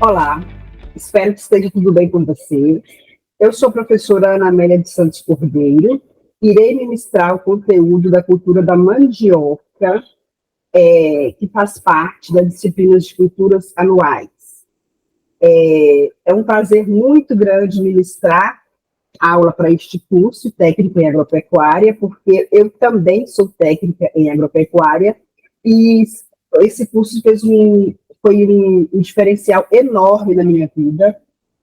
Olá, espero que esteja tudo bem com você. Eu sou a professora Ana Amélia de Santos Cordeiro, irei ministrar o conteúdo da cultura da mandioca, que faz parte da disciplina de culturas anuais. É um prazer muito grande ministrar aula para este curso técnico em agropecuária, porque eu também sou técnica em agropecuária, e esse curso foi um diferencial enorme na minha vida.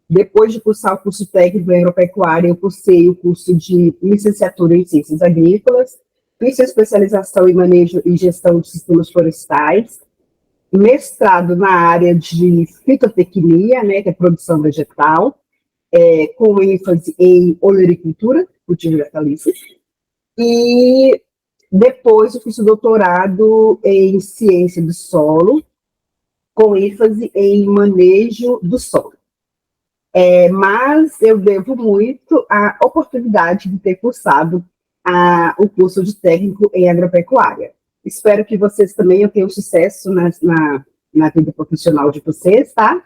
Depois de cursar o curso técnico em agropecuária, eu cursei o curso de licenciatura em ciências agrícolas, fiz a especialização em manejo e gestão de sistemas florestais, mestrado na área de fitotecnia, né, que é produção vegetal, com ênfase em olericultura, cultivo de hortaliças, e depois eu fiz o doutorado em ciência do solo, com ênfase em manejo do solo. Mas eu devo muito à oportunidade de ter cursado o curso de técnico em agropecuária. Espero que vocês também tenham sucesso na vida profissional de vocês, tá?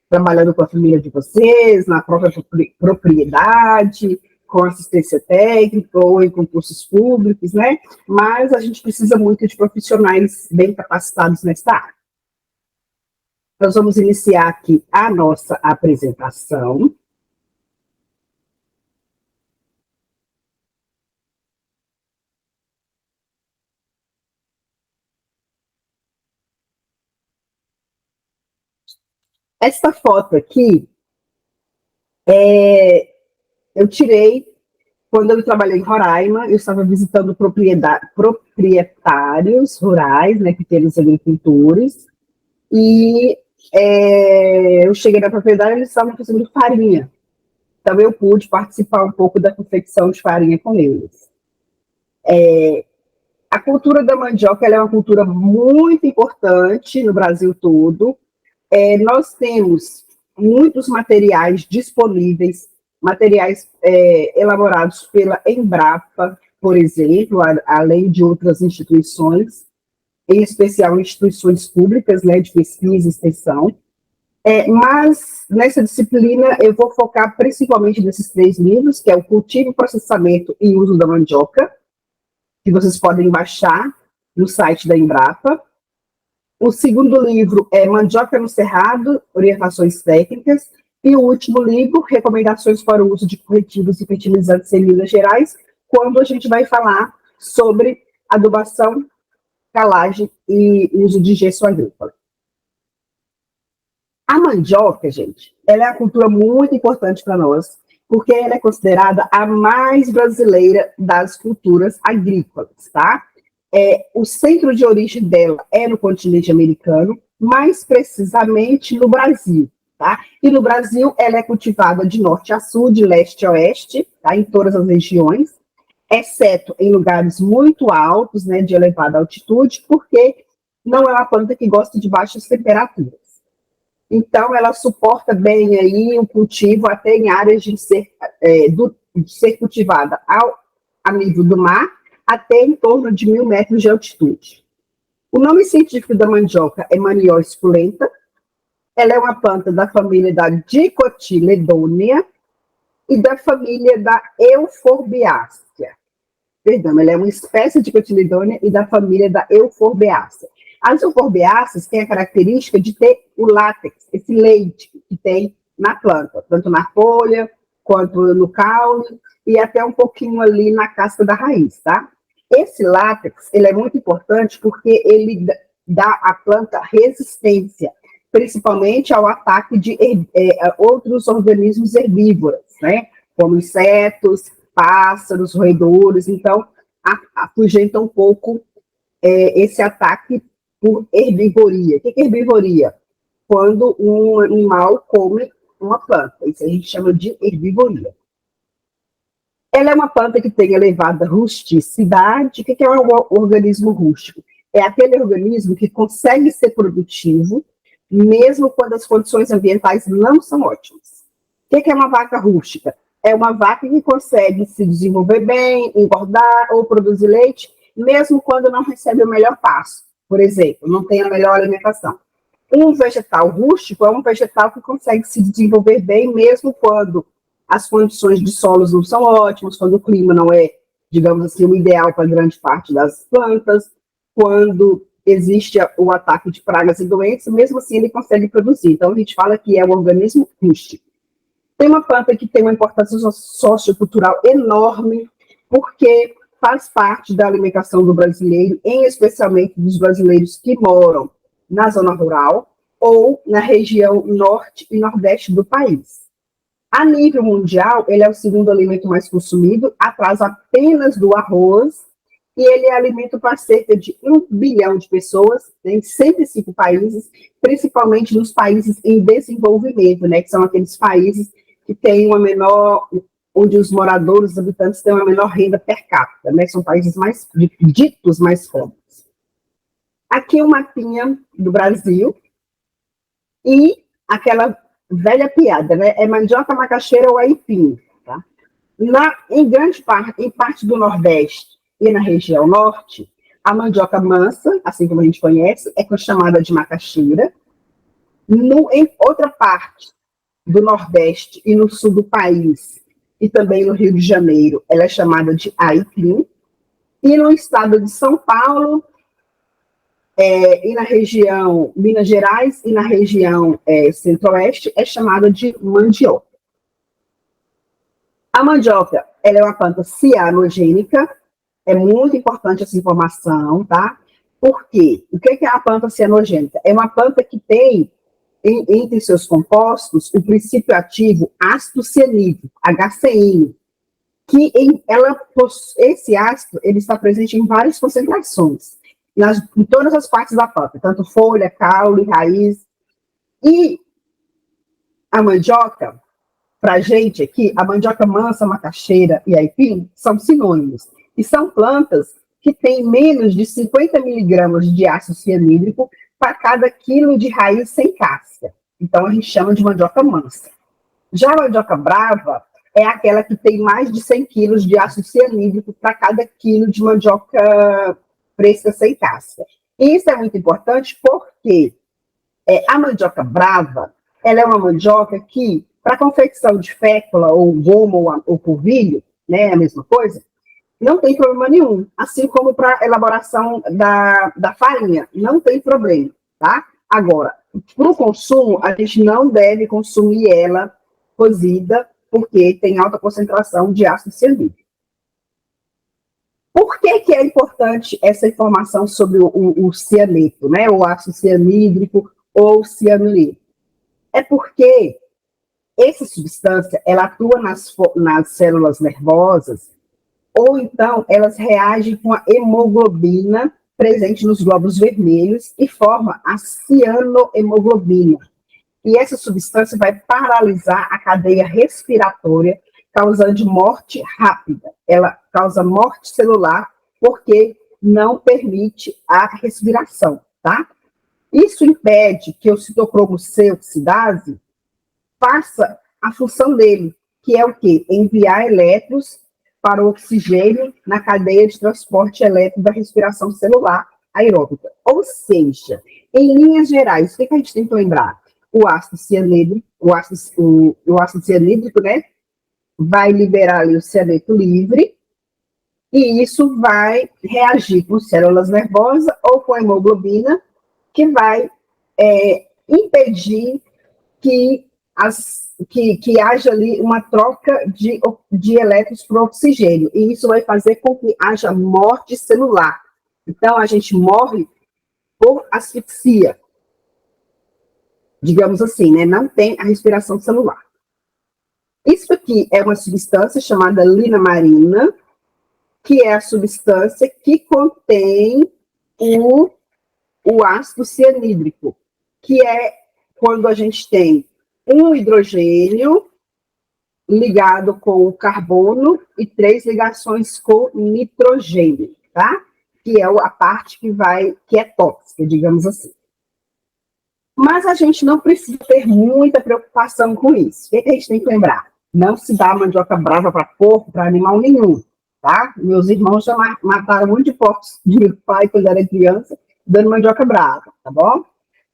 Trabalhando com a família de vocês, na própria propriedade, com assistência técnica ou em concursos públicos, né? Mas a gente precisa muito de profissionais bem capacitados nesta área. Nós vamos iniciar aqui a nossa apresentação. Esta foto aqui, eu tirei quando eu trabalhei em Roraima. Eu estava visitando proprietários rurais, né, pequenos agricultores, e eu cheguei na propriedade e eles estavam fazendo farinha. Então eu pude participar um pouco da confecção de farinha com eles. A cultura da mandioca ela é uma cultura muito importante no Brasil todo. Nós temos muitos materiais disponíveis, materiais elaborados pela Embrapa, por exemplo, além de outras instituições, em especial instituições públicas, né, de pesquisa e extensão. Mas nessa disciplina eu vou focar principalmente nesses 3 livros, que é o Cultivo, Processamento e Uso da Mandioca, que vocês podem baixar no site da Embrapa. O segundo livro é Mandioca no Cerrado, Orientações Técnicas. E o último livro, Recomendações para o Uso de Corretivos e Fertilizantes em Minas Gerais, quando a gente vai falar sobre adubação, calagem e uso de gesso agrícola. A mandioca, gente, ela é uma cultura muito importante para nós, porque ela é considerada a mais brasileira das culturas agrícolas, tá? O centro de origem dela é no continente americano, mais precisamente no Brasil, tá? E no Brasil ela é cultivada de norte a sul, de leste a oeste, tá? Em todas as regiões, exceto em lugares muito altos, né, de elevada altitude, porque não é uma planta que gosta de baixas temperaturas. Então, ela suporta bem aí o cultivo até em áreas de ser cultivada a nível do mar, até em torno de 1.000 metros de altitude. O nome científico da mandioca é Maniola esculenta. Ela é uma planta da família da Dicotyledônea e da família da Euphorbiaceae. Perdão, ela é uma espécie de Dicotyledônea e da família da Euphorbiaceae. As euforbiáceas têm a característica de ter o látex, esse leite que tem na planta, tanto na folha, quanto no caule, e até um pouquinho ali na casca da raiz, tá? Esse látex, ele é muito importante porque ele dá à planta resistência, principalmente ao ataque de outros organismos herbívoros, né? Como insetos, pássaros, roedores. Então, afugenta um pouco esse ataque por herbivoria. O que é herbivoria? Quando um animal come uma planta. Isso a gente chama de herbivoria. Ela é uma planta que tem elevada rusticidade. O que é um organismo rústico? É aquele organismo que consegue ser produtivo, mesmo quando as condições ambientais não são ótimas. O que é uma vaca rústica? É uma vaca que consegue se desenvolver bem, engordar ou produzir leite, mesmo quando não recebe o melhor pasto. Por exemplo, não tem a melhor alimentação. Um vegetal rústico é um vegetal que consegue se desenvolver bem mesmo quando as condições de solos não são ótimas, quando o clima não é, digamos assim, o ideal para grande parte das plantas, quando existe o ataque de pragas e doenças, mesmo assim ele consegue produzir. Então a gente fala que é um organismo rústico. Tem uma planta que tem uma importância sociocultural enorme, porque faz parte da alimentação do brasileiro, em especialmente dos brasileiros que moram na zona rural ou na região norte e nordeste do país. A nível mundial, ele é o segundo alimento mais consumido, atrás apenas do arroz, e ele é alimento para cerca de 1 bilhão de pessoas em 105 países, principalmente nos países em desenvolvimento, né, que são aqueles países que têm uma menor, onde os moradores, os habitantes têm uma menor renda per capita, né, são países mais ditos mais pobres. Aqui um mapinha do Brasil e aquela velha piada, né, é mandioca, macaxeira ou aipim, tá? Em grande parte, em parte do Nordeste e na região Norte, a mandioca mansa, assim como a gente conhece, é chamada de macaxeira. Em outra parte do Nordeste e no sul do país, e também no Rio de Janeiro, ela é chamada de aipim. E no estado de São Paulo, e na região Minas Gerais e na região Centro-Oeste, é chamada de mandioca. A mandioca, ela é uma planta cianogênica, é muito importante essa informação, tá? Por quê? O que é a planta cianogênica? É uma planta que tem entre seus compostos o princípio ativo ácido cianídrico, HCN, que esse ácido ele está presente em várias concentrações, em todas as partes da planta, tanto folha, caule, raiz. E a mandioca, para a gente aqui, a mandioca mansa, macaxeira e aipim são sinônimos, e são plantas que têm menos de 50 miligramas de ácido cianídrico para cada quilo de raiz sem casca. Então, a gente chama de mandioca mansa. Já a mandioca brava é aquela que tem mais de 100 quilos de ácido cianídrico para cada quilo de mandioca fresca sem casca. E isso é muito importante porque a mandioca brava, ela é uma mandioca que, para confecção de fécula, ou goma, ou polvilho, né, a mesma coisa, não tem problema nenhum. Assim como para elaboração da farinha, não tem problema, tá? Agora, para o consumo, a gente não deve consumir ela cozida, porque tem alta concentração de ácido cianídrico. Por que é importante essa informação sobre o cianeto, né? O ácido cianídrico ou cianureto? É porque essa substância, ela atua nas células nervosas, ou então elas reagem com a hemoglobina presente nos glóbulos vermelhos e forma a cianohemoglobina. E essa substância vai paralisar a cadeia respiratória, causando morte rápida. Ela causa morte celular porque não permite a respiração, tá? Isso impede que o citocromo C oxidase faça a função dele, que é o quê? Enviar elétrons para o oxigênio na cadeia de transporte elétrico da respiração celular aeróbica. Ou seja, em linhas gerais, o que a gente tem que lembrar? O ácido cianídrico, o ácido cianídrico, né, vai liberar ali o cianeto livre, e isso vai reagir com células nervosas ou com a hemoglobina, que vai impedir que haja ali uma troca de elétrons para o oxigênio, e isso vai fazer com que haja morte celular. Então, a gente morre por asfixia, digamos assim, né? Não tem a respiração celular. Isso aqui é uma substância chamada linamarina, que é a substância que contém o ácido cianídrico, que é quando a gente tem um hidrogênio ligado com o carbono e 3 ligações com nitrogênio, tá? Que é a parte que é tóxica, digamos assim. Mas a gente não precisa ter muita preocupação com isso. O que a gente tem que lembrar? Não se dá mandioca brava para porco, para animal nenhum, tá? Meus irmãos já mataram um monte de porcos de meu pai quando era criança, dando mandioca brava, tá bom?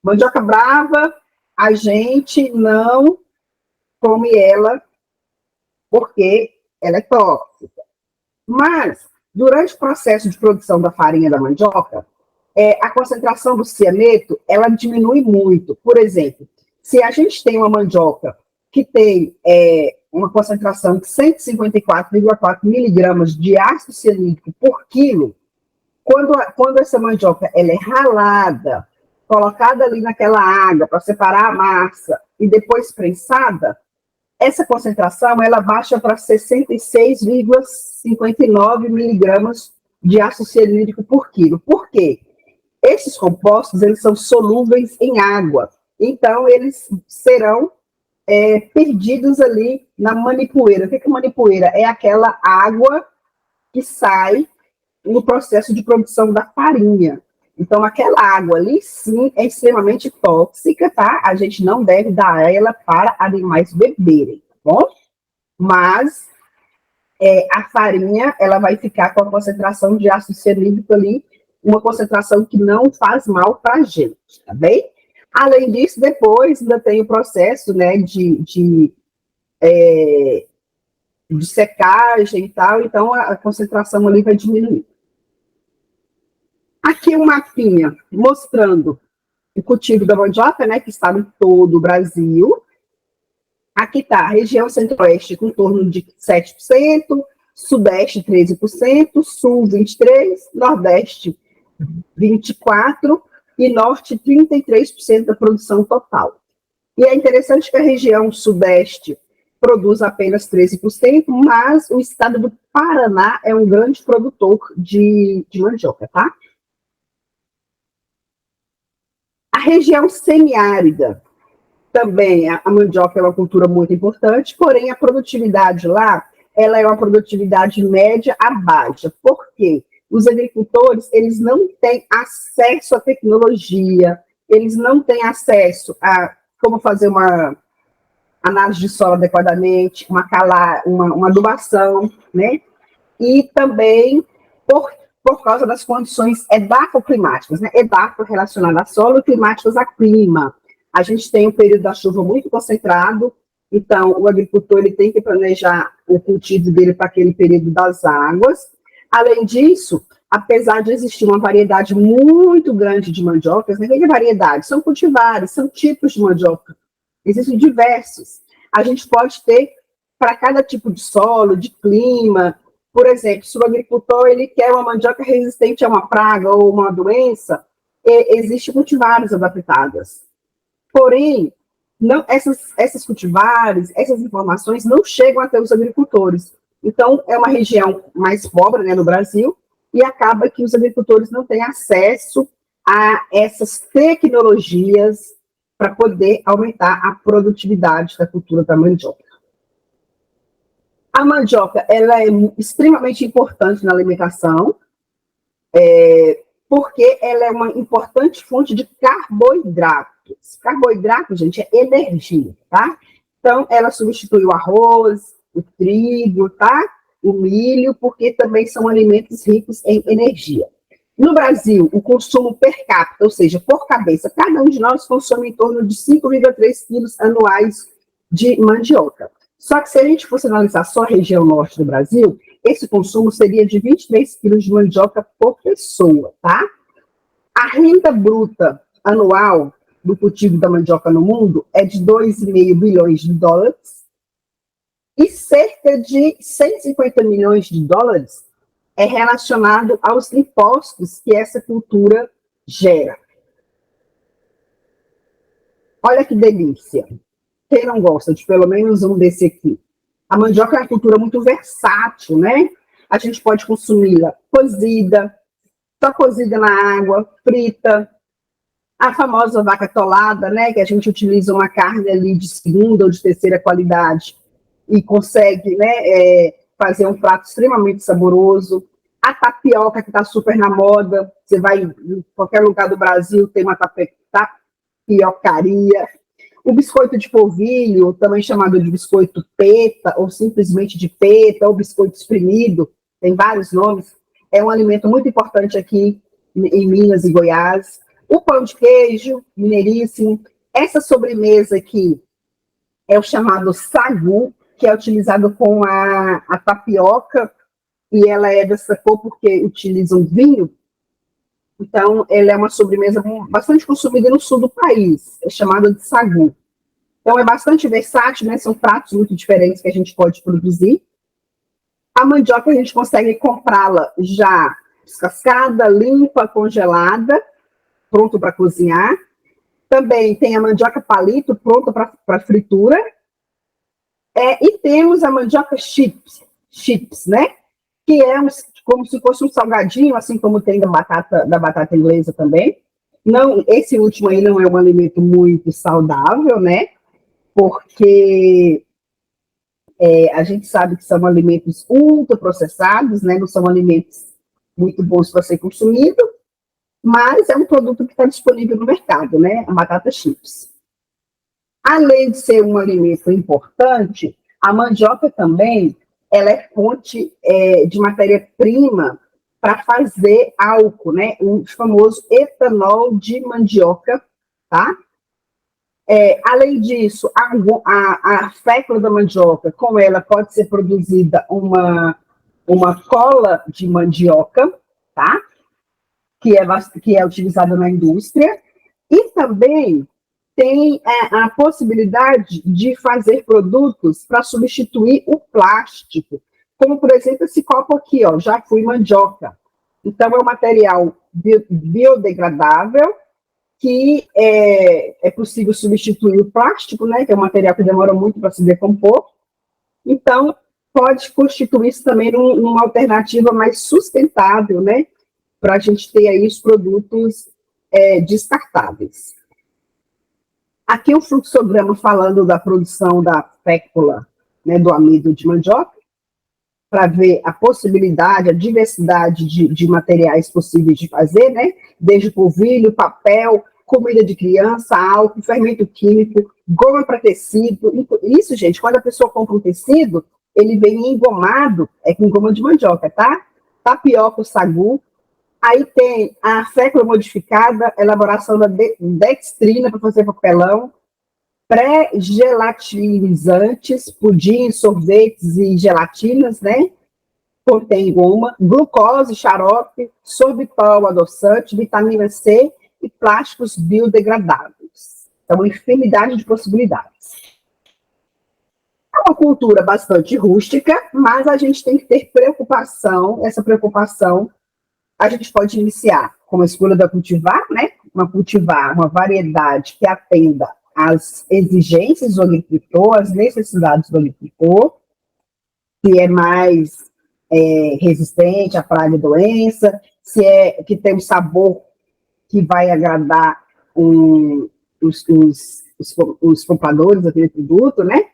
Mandioca brava, a gente não come ela porque ela é tóxica. Mas, durante o processo de produção da farinha da mandioca, a concentração do cianeto, ela diminui muito. Por exemplo, se a gente tem uma mandioca que tem uma concentração de 154,4 miligramas de ácido cianídrico por quilo, quando essa mandioca ela é ralada, colocada ali naquela água para separar a massa e depois prensada, essa concentração ela baixa para 66,59 miligramas de ácido cianídrico por quilo. Por quê? Esses compostos eles são solúveis em água, então eles serão perdidos ali na manipoeira. O que é manipoeira? É aquela água que sai no processo de produção da farinha. Então, aquela água ali, sim, é extremamente tóxica, tá? A gente não deve dar ela para animais beberem, tá bom? Mas a farinha, ela vai ficar com a concentração de ácido cianídrico ali, uma concentração que não faz mal para a gente, tá bem? Além disso, depois ainda tem o processo, né, de secagem e tal, então a concentração ali vai diminuir. Aqui um mapinha mostrando o cultivo da mandioca, né, que está em todo o Brasil. Aqui está a região centro-oeste com em torno de 7%, sudeste 13%, sul 23%, nordeste 24% e norte 33% da produção total. E é interessante que a região sudeste produz apenas 13%, mas o estado do Paraná é um grande produtor de mandioca, tá? A região semiárida, também a mandioca é uma cultura muito importante, porém a produtividade lá, ela é uma produtividade média a baixa. Por quê? Os agricultores, eles não têm acesso à tecnologia, eles não têm acesso a como fazer uma análise de solo adequadamente, uma adubação, né? E também por causa das condições edafoclimáticas, né? Edafo relacionado a solo e climáticos a clima. A gente tem um período da chuva muito concentrado, então o agricultor ele tem que planejar o cultivo dele para aquele período das águas. Além disso, apesar de existir uma variedade muito grande de mandiocas, né? Que é variedade? São cultivares, são tipos de mandioca. Existem diversos. A gente pode ter para cada tipo de solo, de clima. Por exemplo, se o agricultor ele quer uma mandioca resistente a uma praga ou uma doença, existem cultivares adaptadas. Porém, não, essas cultivares, essas informações não chegam até os agricultores. Então, é uma região mais pobre, né, no Brasil, e acaba que os agricultores não têm acesso a essas tecnologias para poder aumentar a produtividade da cultura da mandioca. A mandioca ela é extremamente importante na alimentação, porque ela é uma importante fonte de carboidratos. Carboidrato, gente, é energia, tá? Então, ela substitui o arroz, o trigo, tá? O milho, porque também são alimentos ricos em energia. No Brasil, o consumo per capita, ou seja, por cabeça, cada um de nós consome em torno de 5,3 quilos anuais de mandioca. Só que se a gente fosse analisar só a região norte do Brasil, esse consumo seria de 23 quilos de mandioca por pessoa, tá? A renda bruta anual do cultivo da mandioca no mundo é de 2,5 bilhões de dólares e cerca de 150 milhões de dólares é relacionado aos impostos que essa cultura gera. Olha que delícia. Quem não gosta de pelo menos um desse aqui? A mandioca é uma cultura muito versátil, né? A gente pode consumi-la cozida, só cozida na água, frita. A famosa vaca atolada, né? Que a gente utiliza uma carne ali de segunda ou de terceira qualidade e consegue, né, fazer um prato extremamente saboroso. A tapioca, que está super na moda. Você vai em qualquer lugar do Brasil, tem uma tapiocaria. O biscoito de polvilho, também chamado de biscoito peta, ou simplesmente de peta, ou biscoito espremido, tem vários nomes, é um alimento muito importante aqui em Minas e Goiás. O pão de queijo, mineiríssimo. Essa sobremesa aqui é o chamado sagu, que é utilizado com a tapioca, e ela é dessa cor porque utilizam vinho. Então, ela é uma sobremesa bastante consumida no sul do país, é chamada de sagu. Então, é bastante versátil, né? São pratos muito diferentes que a gente pode produzir. A mandioca a gente consegue comprá-la já descascada, limpa, congelada, pronto para cozinhar. Também tem a mandioca palito, pronta para fritura. E temos a mandioca chips, né? Que é como se fosse um salgadinho, assim como tem da batata inglesa também. Não, esse último aí não é um alimento muito saudável, né? Porque a gente sabe que são alimentos ultraprocessados, né? Não são alimentos muito bons para ser consumido, mas é um produto que está disponível no mercado, né? A batata chips. Além de ser um alimento importante, a mandioca também ela é fonte de matéria-prima para fazer álcool, né? O famoso etanol de mandioca, tá? Além disso, a fécula da mandioca, com ela pode ser produzida uma cola de mandioca, tá? Que é utilizada na indústria, e também tem a possibilidade de fazer produtos para substituir o plástico, como, por exemplo, esse copo aqui, ó, já fui mandioca. Então, é um material biodegradável, que é possível substituir o plástico, né, que é um material que demora muito para se decompor. Então, pode constituir-se também numa alternativa mais sustentável, né, para a gente ter aí os produtos descartáveis. Aqui o fluxograma falando da produção da fécula, né, do amido de mandioca, para ver a possibilidade, a diversidade de materiais possíveis de fazer, né? Desde polvilho, papel, comida de criança, álcool, fermento químico, goma para tecido. Isso, gente, quando a pessoa compra um tecido, ele vem engomado, com goma de mandioca, tá? Tapioca, o sagu. Aí tem a fécula modificada, elaboração da dextrina para fazer papelão, pré-gelatinizantes, pudim, sorvetes e gelatinas, né? Contém goma, glucose, xarope, sorbitol, adoçante, vitamina C e plásticos biodegradáveis. Então, uma infinidade de possibilidades. É uma cultura bastante rústica, mas a gente tem que ter preocupação. Essa preocupação a gente pode iniciar com a escolha da cultivar, né? Cultivar uma variedade que atenda às exigências do agricultor, às necessidades do agricultor, se é mais resistente à praga e doença, que tem um sabor que vai agradar os compradores daquele produto, né?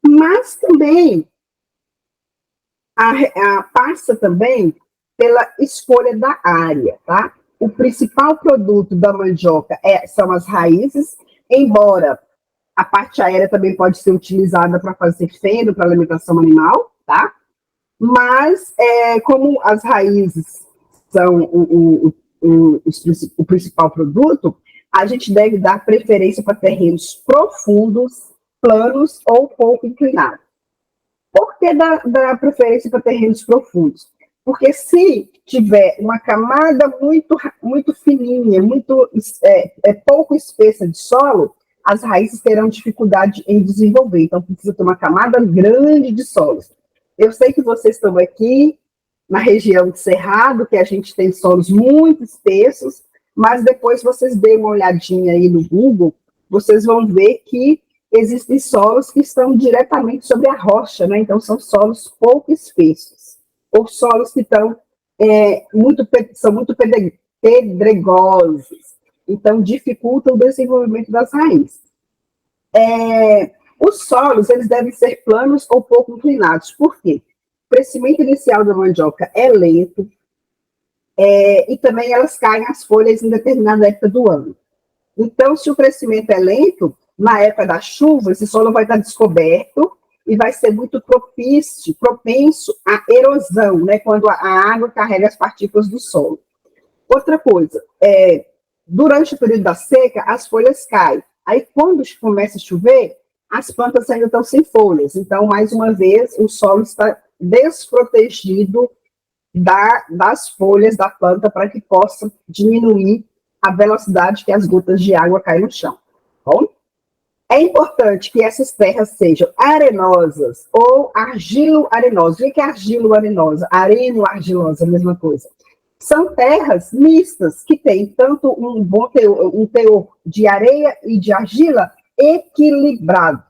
Mas também passa também pela escolha da área, tá? O principal produto da mandioca são as raízes, embora a parte aérea também pode ser utilizada para fazer feno para alimentação animal, tá? Mas, como as raízes são o principal produto, a gente deve dar preferência para terrenos profundos, planos ou pouco inclinados. Por que dar preferência para terrenos profundos? Porque se tiver uma camada muito fininha, pouco espessa de solo, as raízes terão dificuldade em desenvolver. Então, precisa ter uma camada grande de solos. Eu sei que vocês estão aqui na região de Cerrado, que a gente tem solos muito espessos, mas depois vocês dêem uma olhadinha aí no Google, vocês vão ver que existem solos que estão diretamente sobre a rocha, né? Então, são solos pouco espessos, ou solos que são muito pedregosos, então dificultam o desenvolvimento das raízes. Os solos, eles devem ser planos ou pouco inclinados. Por quê? O crescimento inicial da mandioca é lento, e também elas caem as folhas em determinada época do ano. Então, se o crescimento é lento, na época da chuva, esse solo vai estar descoberto e vai ser muito propenso à erosão, né, quando a água carrega as partículas do solo. Outra coisa, Durante o período da seca, as folhas caem. Aí, quando começa a chover, as plantas ainda estão sem folhas. Então, mais uma vez, o solo está desprotegido das folhas da planta para que possa diminuir a velocidade que as gotas de água caem no chão. Bom? É importante que essas terras sejam arenosas ou argilo-arenosas. O que é argilo-arenosa? Areno-argilosa, a mesma coisa. São terras mistas, que têm tanto um bom teor, um teor de areia e de argila equilibrado.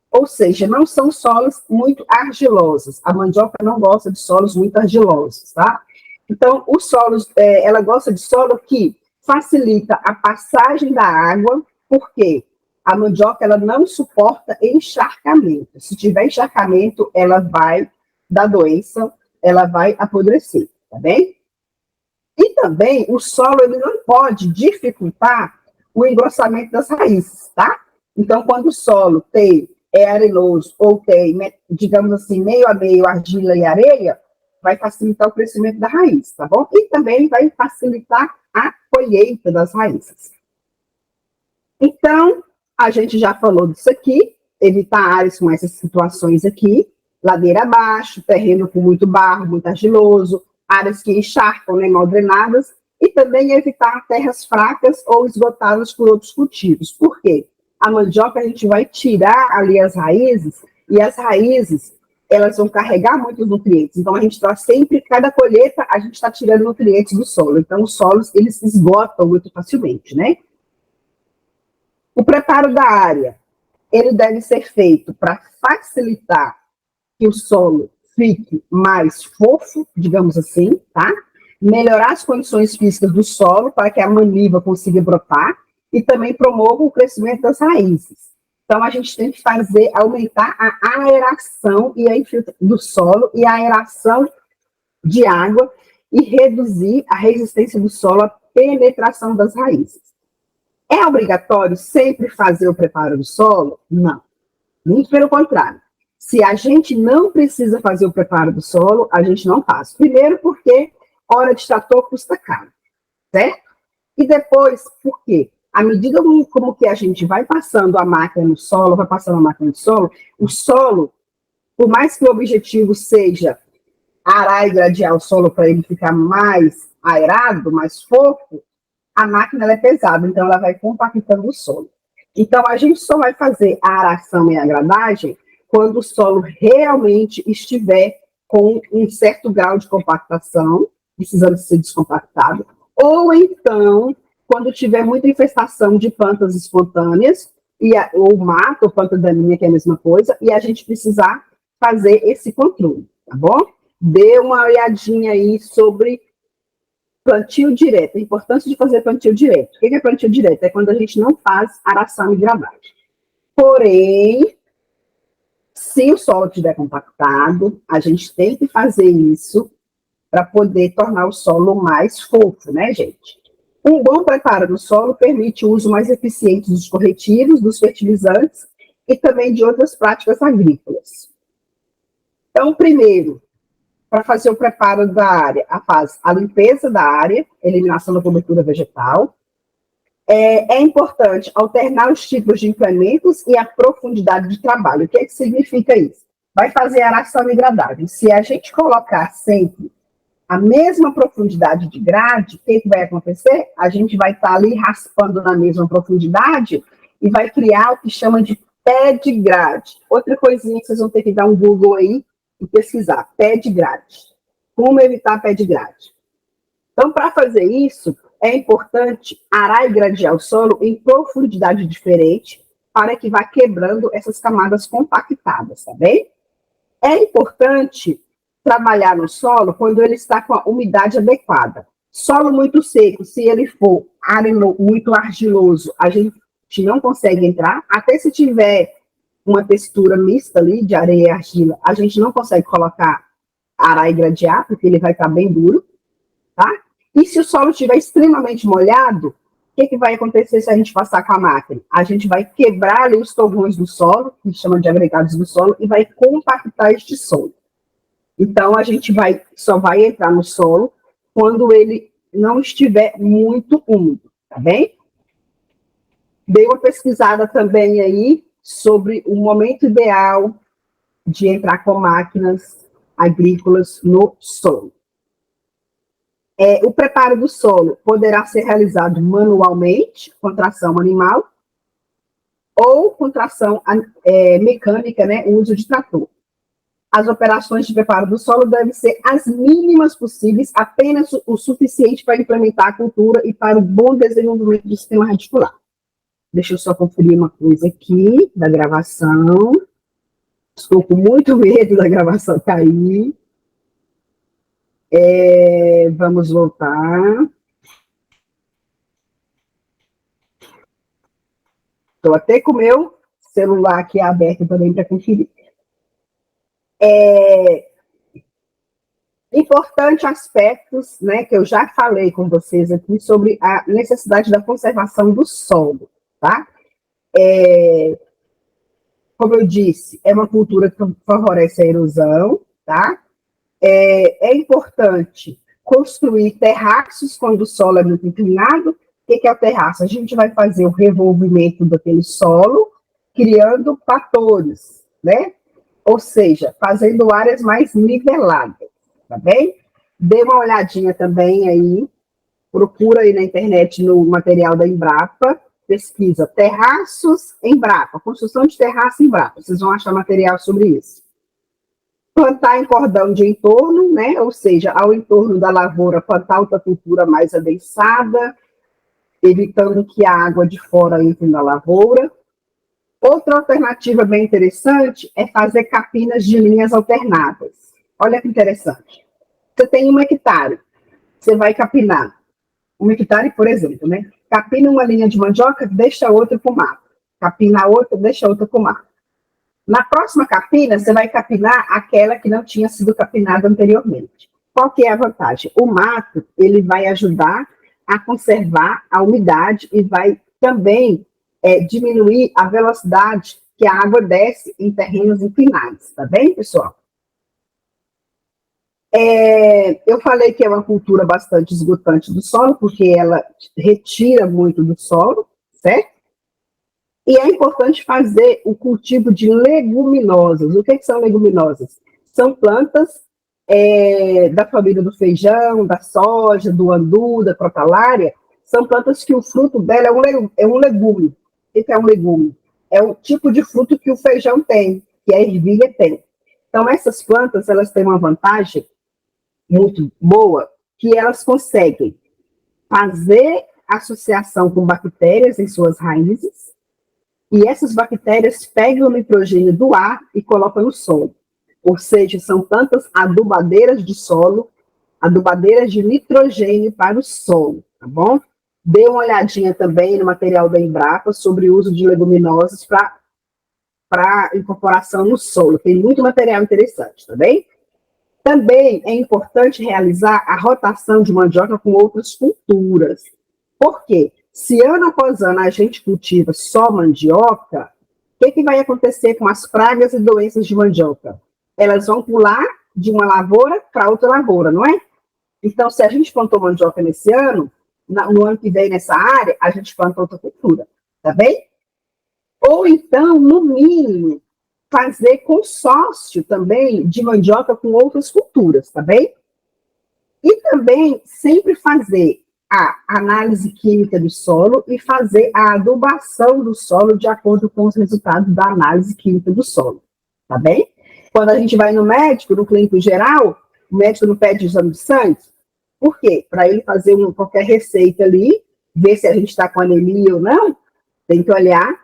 Ou seja, não são solos muito argilosos. A mandioca não gosta de solos muito argilosos, tá? Então, os solos, ela gosta de solo que facilita a passagem da água, porque a mandioca ela não suporta encharcamento. Se tiver encharcamento, ela vai dar doença, ela vai apodrecer, tá bem? E também o solo ele não pode dificultar o engrossamento das raízes, tá? Então, quando o solo é arenoso ou tem, digamos assim, meio a meio argila e areia, vai facilitar o crescimento da raiz, tá bom? E também vai facilitar a colheita das raízes. Então, a gente já falou disso aqui, evitar áreas com essas situações aqui, ladeira abaixo, terreno com muito barro, muito argiloso, áreas que encharcam, né, mal drenadas, e também evitar terras fracas ou esgotadas por outros cultivos. Por quê? A mandioca a gente vai tirar ali as raízes, e as raízes, elas vão carregar muitos nutrientes. Então, a gente está sempre, cada colheita, a gente está tirando nutrientes do solo. Então, os solos, eles se esgotam muito facilmente, né? O preparo da área, ele deve ser feito para facilitar que o solo fique mais fofo, digamos assim, tá? Melhorar as condições físicas do solo para que a maniva consiga brotar e também promova o crescimento das raízes. Então, a gente tem que aumentar a aeração do solo e a aeração de água e reduzir a resistência do solo à penetração das raízes. É obrigatório sempre fazer o preparo do solo? Não. Muito pelo contrário. Se a gente não precisa fazer o preparo do solo, a gente não faz. Primeiro porque hora de trator custa caro, certo? E depois, por quê? À medida como que a gente vai passando a máquina no solo, o solo, por mais que o objetivo seja arar e gradear o solo para ele ficar mais aerado, mais fofo, a máquina ela é pesada, então ela vai compactando o solo. Então, a gente só vai fazer a aração e a gradagem quando o solo realmente estiver com um certo grau de compactação, precisando ser descompactado, ou então, quando tiver muita infestação de plantas espontâneas, ou mato, ou planta daninha, que é a mesma coisa, e a gente precisar fazer esse controle, tá bom? Dê uma olhadinha aí sobre plantio direto, a importância de fazer plantio direto. O que é plantio direto? É quando a gente não faz aração e gradagem. Porém, se o solo estiver compactado, a gente tem que fazer isso para poder tornar o solo mais fofo, né, gente? Um bom preparo do solo permite o uso mais eficiente dos corretivos, dos fertilizantes e também de outras práticas agrícolas. Então, primeiro, para fazer o preparo da área, faz a limpeza da área, eliminação da cobertura vegetal. É importante alternar os tipos de implementos e a profundidade de trabalho. O que significa isso? Vai fazer aração e gradagem. Se a gente colocar sempre a mesma profundidade de grade, o que vai acontecer? A gente vai estar ali raspando na mesma profundidade e vai criar o que chama de pé de grade. Outra coisinha que vocês vão ter que dar um Google aí e pesquisar, pé de grade. Como evitar pé de grade? Então, para fazer isso, é importante arar e gradear o solo em profundidade diferente para que vá quebrando essas camadas compactadas, tá bem? É importante trabalhar no solo quando ele está com a umidade adequada. Solo muito seco, se ele for muito argiloso, a gente não consegue entrar. Até se tiver uma textura mista ali, de areia e argila, a gente não consegue colocar, arar e gradear, porque ele vai estar bem duro, tá? E se o solo estiver extremamente molhado, o que vai acontecer se a gente passar com a máquina? A gente vai quebrar ali os torrões do solo, que chama de agregados do solo, e vai compactar este solo. Então, a gente só vai entrar no solo quando ele não estiver muito úmido. tá bem? Dei uma pesquisada também aí sobre o momento ideal de entrar com máquinas agrícolas no solo. O preparo do solo poderá ser realizado manualmente, com tração animal, ou com tração mecânica, né, o uso de trator. As operações de preparo do solo devem ser as mínimas possíveis, apenas o suficiente para implementar a cultura e para o bom desenvolvimento do sistema radicular. Deixa eu só conferir uma coisa aqui da gravação. Estou com muito medo da gravação cair. Vamos voltar. Estou até com o meu celular aqui aberto também para conferir. Importante aspectos, né, que eu já falei com vocês aqui sobre a necessidade da conservação do solo, tá? Como eu disse, é uma cultura que favorece a erosão, tá? É importante construir terraços quando o solo é muito inclinado. O que é o terraço? A gente vai fazer o revolvimento daquele solo, criando patores, né? Ou seja, fazendo áreas mais niveladas, tá bem? Dê uma olhadinha também aí, procura aí na internet no material da Embrapa, pesquisa terraços Embrapa, construção de terraço Embrapa, vocês vão achar material sobre isso. Plantar em cordão de entorno, né? Ou seja, ao entorno da lavoura, plantar outra cultura mais adensada, evitando que a água de fora entre na lavoura. Outra alternativa bem interessante é fazer capinas de linhas alternadas. Olha que interessante. Você tem 1 hectare, você vai capinar 1 hectare, por exemplo, né? Capina uma linha de mandioca, deixa outra com mato. Capina a outra, deixa outra com mato. Na próxima capina, você vai capinar aquela que não tinha sido capinada anteriormente. Qual que é a vantagem? O mato, ele vai ajudar a conservar a umidade e vai também diminuir a velocidade que a água desce em terrenos inclinados, tá bem, pessoal? Eu falei que é uma cultura bastante esgotante do solo, porque ela retira muito do solo, certo? E é importante fazer o cultivo de leguminosas. O que são leguminosas? São plantas da família do feijão, da soja, do andu, da crotalária. São plantas que o fruto dela é um legume. O que é um legume? É o tipo de fruto que o feijão tem, que a ervilha tem. Então, essas plantas, elas têm uma vantagem muito boa, que elas conseguem fazer associação com bactérias em suas raízes, e essas bactérias pegam o nitrogênio do ar e colocam no solo. Ou seja, são plantas adubadeiras de solo, adubadeiras de nitrogênio para o solo, tá bom? Dê uma olhadinha também no material da Embrapa sobre o uso de leguminosas para incorporação no solo. Tem muito material interessante, tá bem? Também é importante realizar a rotação de mandioca com outras culturas. Por quê? Se ano após ano a gente cultiva só mandioca, o que vai acontecer com as pragas e doenças de mandioca? Elas vão pular de uma lavoura para outra lavoura, não é? Então, se a gente plantou mandioca nesse ano, no ano que vem nessa área, a gente planta outra cultura, tá bem? Ou então, no mínimo, fazer consórcio também de mandioca com outras culturas, tá bem? E também sempre fazer a análise química do solo e fazer a adubação do solo de acordo com os resultados da análise química do solo, tá bem? Quando a gente vai no médico, no clínico geral, o médico não pede exame de sangue. Por quê? Para ele fazer qualquer receita ali, ver se a gente está com anemia ou não, tem que olhar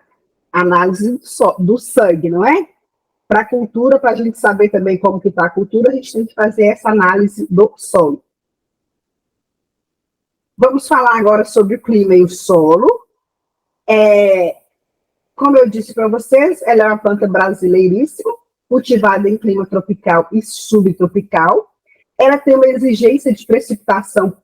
a análise do sangue, não é? Para a cultura, para a gente saber também como que está a cultura, a gente tem que fazer essa análise do solo. Vamos falar agora sobre o clima e o solo. Como eu disse para vocês, ela é uma planta brasileiríssima, cultivada em clima tropical e subtropical. Ela tem uma exigência de precipitação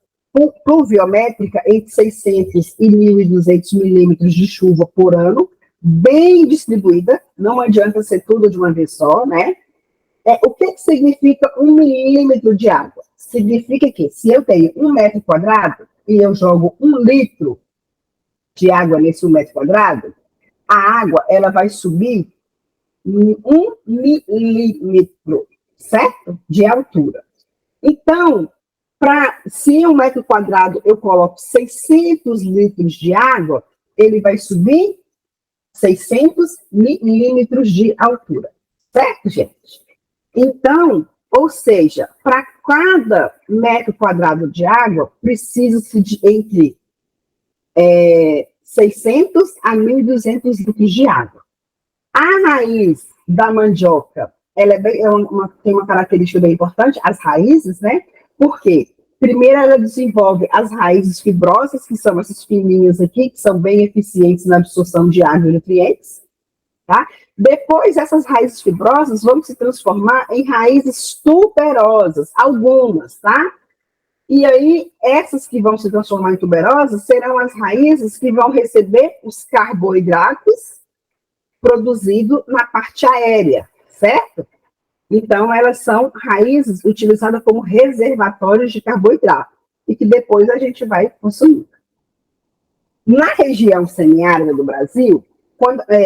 pluviométrica entre 600 e 1.200 milímetros de chuva por ano, bem distribuída, não adianta ser tudo de uma vez só, né? O que significa 1 milímetro de água? Significa que se eu tenho 1 metro quadrado e eu jogo 1 litro, de água nesse 1 metro quadrado, a água ela vai subir em 1 milímetro, certo? De altura. Então, se em 1 metro quadrado eu coloco 600 litros de água, ele vai subir 600 milímetros de altura. Certo, gente? Então, ou seja, para cada metro quadrado de água, precisa-se de entre 600 a 1.200 litros de água. A raiz da mandioca, ela tem uma característica bem importante, as raízes, né? Por quê? Primeiro, ela desenvolve as raízes fibrosas, que são essas fininhas aqui, que são bem eficientes na absorção de água e nutrientes, tá? Depois, essas raízes fibrosas vão se transformar em raízes tuberosas, algumas, tá? E aí, essas que vão se transformar em tuberosas serão as raízes que vão receber os carboidratos produzidos na parte aérea, certo? Então, elas são raízes utilizadas como reservatórios de carboidrato e que depois a gente vai consumir. Na região semiárida do Brasil,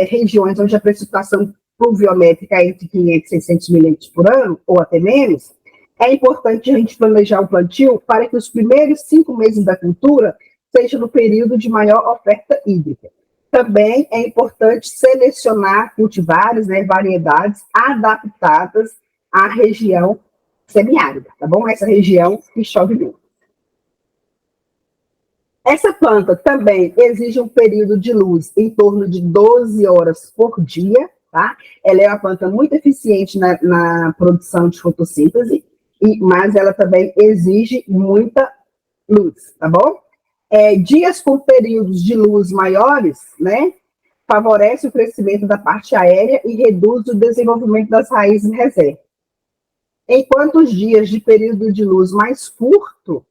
regiões onde a precipitação pluviométrica é entre 500 e 600 milímetros por ano, ou até menos, é importante a gente planejar o plantio para que os primeiros 5 meses da cultura sejam no período de maior oferta hídrica. Também é importante selecionar cultivares, né, variedades adaptadas à região semiárida, tá bom? Essa região que chove muito. Essa planta também exige um período de luz em torno de 12 horas por dia, tá? Ela é uma planta muito eficiente na produção de fotossíntese, mas ela também exige muita luz, tá bom? Dias com períodos de luz maiores, né, favorece o crescimento da parte aérea e reduz o desenvolvimento das raízes reserva. Enquanto os dias de período de luz mais curto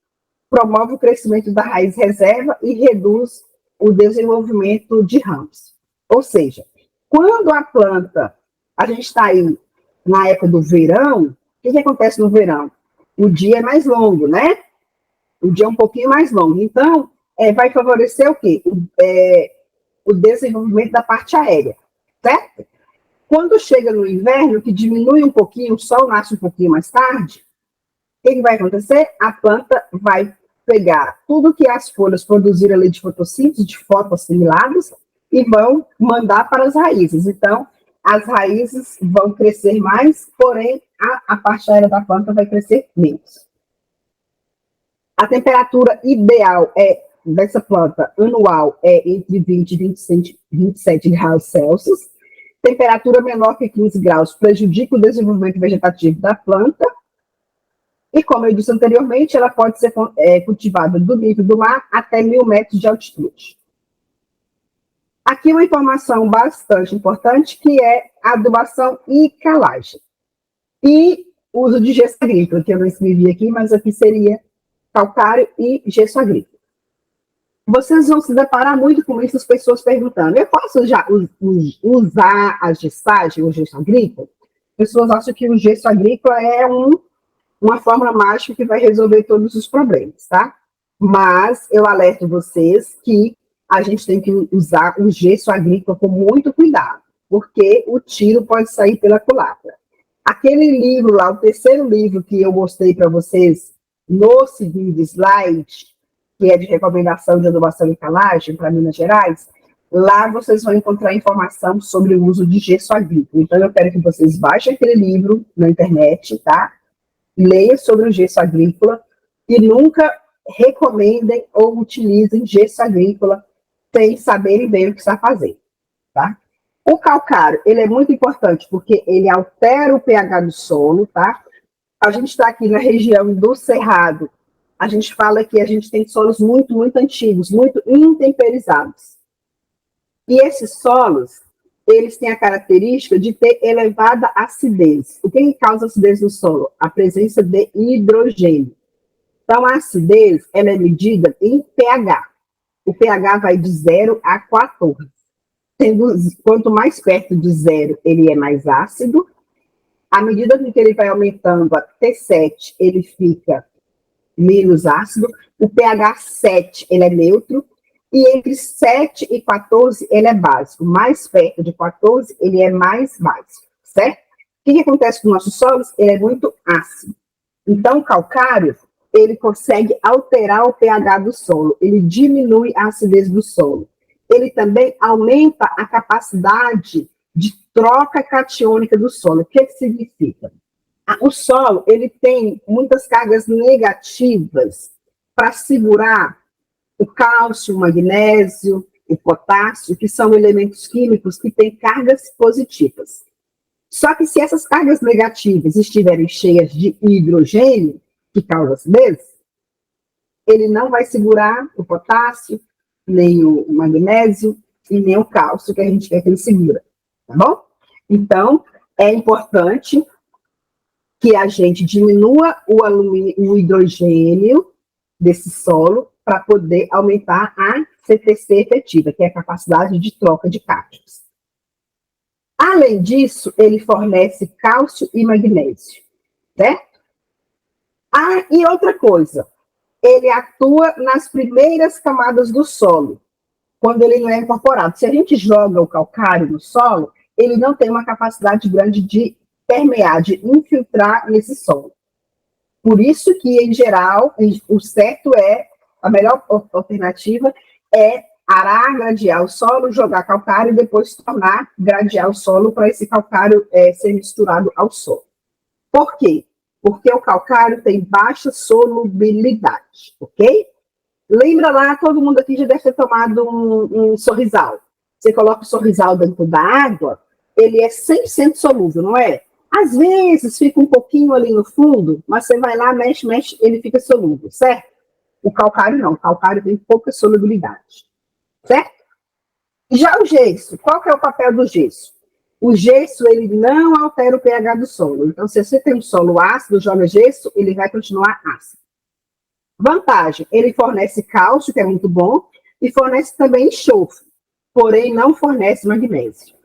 promove o crescimento da raiz reserva e reduz o desenvolvimento de ramos. Ou seja, quando a planta, a gente está aí na época do verão, o que acontece no verão? O dia é mais longo, né? O dia é um pouquinho mais longo. Então, vai favorecer o quê? O desenvolvimento da parte aérea, certo? Quando chega no inverno, que diminui um pouquinho, o sol nasce um pouquinho mais tarde, o que vai acontecer? A planta vai pegar tudo que as folhas produziram ali de fotossíntese, de fotoassimilados, e vão mandar para as raízes. Então, as raízes vão crescer mais, porém, a parte aérea da planta vai crescer menos. A temperatura ideal dessa planta anual é entre 20 e 27 graus Celsius. Temperatura menor que 15 graus prejudica o desenvolvimento vegetativo da planta. E, como eu disse anteriormente, ela pode ser cultivada do nível do mar até 1.000 metros de altitude. Aqui uma informação bastante importante, que é adubação e calagem. E uso de gesso agrícola, que eu não escrevi aqui, mas aqui seria calcário e gesso agrícola. Vocês vão se deparar muito com isso, as pessoas perguntando, eu posso já usar a gessagem, o gesso agrícola? As pessoas acham que o gesso agrícola é uma fórmula mágica que vai resolver todos os problemas, tá? Mas eu alerto vocês que a gente tem que usar o gesso agrícola com muito cuidado, porque o tiro pode sair pela culatra. Aquele livro lá, o terceiro livro que eu mostrei para vocês no segundo slide, que é de recomendação de adubação e calagem para Minas Gerais, lá vocês vão encontrar informação sobre o uso de gesso agrícola. Então, eu quero que vocês baixem aquele livro na internet, tá? Leiam sobre o gesso agrícola e nunca recomendem ou utilizem gesso agrícola sem saberem bem o que está fazendo, tá? O calcário, ele é muito importante porque ele altera o pH do solo, tá? A gente está aqui na região do Cerrado, a gente fala que a gente tem solos muito, muito antigos, muito intemperizados. E esses solos, eles têm a característica de ter elevada acidez. O que causa acidez no solo? A presença de hidrogênio. Então, a acidez, ela é medida em pH. O pH vai de 0 a 14. Quanto mais perto de 0, ele é mais ácido. À medida que ele vai aumentando até 7, ele fica menos ácido. O pH 7, ele é neutro. e entre 7 e 14 ele é básico. Mais perto de 14, ele é mais básico, certo? O que acontece com nossos solos? Ele é muito ácido. Então, o calcário, ele consegue alterar o pH do solo, ele diminui a acidez do solo. Ele também aumenta a capacidade de troca catiônica do solo. O que significa? O solo, ele tem muitas cargas negativas para segurar o cálcio, o magnésio, o potássio, que são elementos químicos que têm cargas positivas. Só que se essas cargas negativas estiverem cheias de hidrogênio, que causa acidez, ele não vai segurar o potássio, nem o magnésio e nem o cálcio que a gente quer que ele segura, tá bom? Então, é importante que a gente diminua o hidrogênio desse solo para poder aumentar a CTC efetiva, que é a capacidade de troca de cátions. Além disso, ele fornece cálcio e magnésio, certo? E outra coisa, ele atua nas primeiras camadas do solo, quando ele não é incorporado. Se a gente joga o calcário no solo, ele não tem uma capacidade grande de permear, de infiltrar nesse solo. Por isso que, em geral, o certo é, a melhor alternativa é arar, gradear o solo, jogar calcário e depois tornar gradear o solo para esse calcário ser misturado ao solo. Por quê? Porque o calcário tem baixa solubilidade, ok? Lembra lá, todo mundo aqui já deve ter tomado um sorrisal. Você coloca o sorrisal dentro da água, ele é 100% solúvel, não é? Às vezes fica um pouquinho ali no fundo, mas você vai lá, mexe, ele fica solúvel, certo? O calcário não, o calcário tem pouca solubilidade, certo? Já o gesso, qual que é o papel do gesso? O gesso, ele não altera o pH do solo. Então, se você tem um solo ácido, joga gesso, ele vai continuar ácido. Vantagem, ele fornece cálcio, que é muito bom, e fornece também enxofre, porém não fornece magnésio.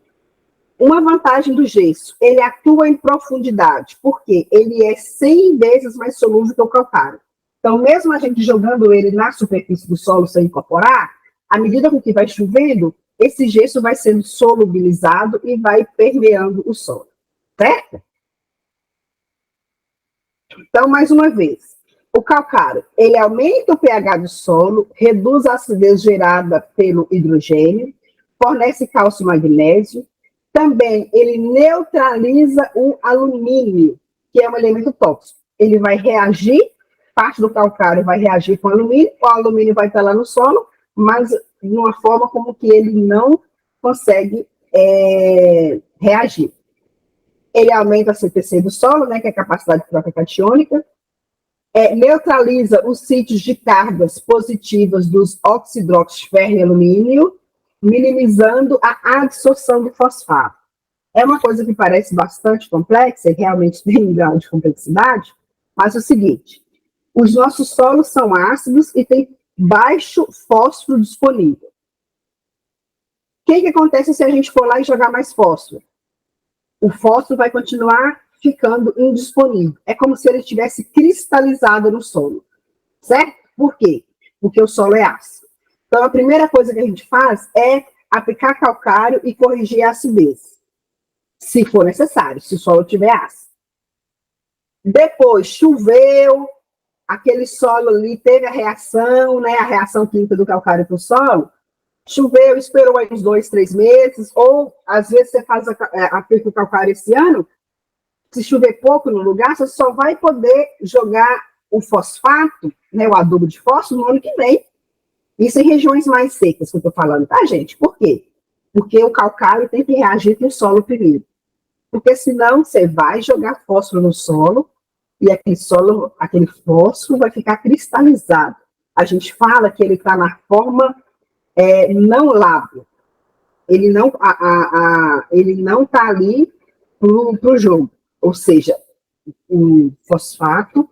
Uma vantagem do gesso, ele atua em profundidade, porque ele é 100 vezes mais solúvel que o calcário. Então, mesmo a gente jogando ele na superfície do solo sem incorporar, à medida com que vai chovendo, esse gesso vai sendo solubilizado e vai permeando o solo, certo? Então, mais uma vez, o calcário, ele aumenta o pH do solo, reduz a acidez gerada pelo hidrogênio, fornece cálcio e magnésio, também ele neutraliza o alumínio, que é um elemento tóxico. Ele vai reagir, parte do calcário vai reagir com o alumínio vai estar lá no solo, mas de uma forma como que ele não consegue reagir. Ele aumenta a CTC do solo, né, que é a capacidade de troca catiônica, neutraliza os sítios de cargas positivas dos oxidróxidos de ferro e alumínio, minimizando a adsorção do fosfato. É uma coisa que parece bastante complexa, e realmente tem um grau de complexidade, mas é o seguinte, os nossos solos são ácidos e têm baixo fósforo disponível. O que acontece se a gente for lá e jogar mais fósforo? O fósforo vai continuar ficando indisponível. É como se ele estivesse cristalizado no solo, certo? Por quê? Porque o solo é ácido. Então, a primeira coisa que a gente faz é aplicar calcário e corrigir a acidez, se for necessário, se o solo estiver ácido. Depois, choveu, aquele solo ali teve a reação, né, a reação química do calcário para o solo, choveu, esperou aí uns 2, 3 meses, ou às vezes você faz aplica o calcário esse ano, se chover pouco no lugar, você só vai poder jogar o fosfato, né, o adubo de fósforo, no ano que vem. Isso em regiões mais secas que eu estou falando, tá, gente? Por quê? Porque o calcário tem que reagir com o solo primeiro. Porque senão você vai jogar fósforo no solo e aquele fósforo vai ficar cristalizado. A gente fala que ele está na forma não lábil. Ele não está ali para o jogo. Ou seja, o fosfato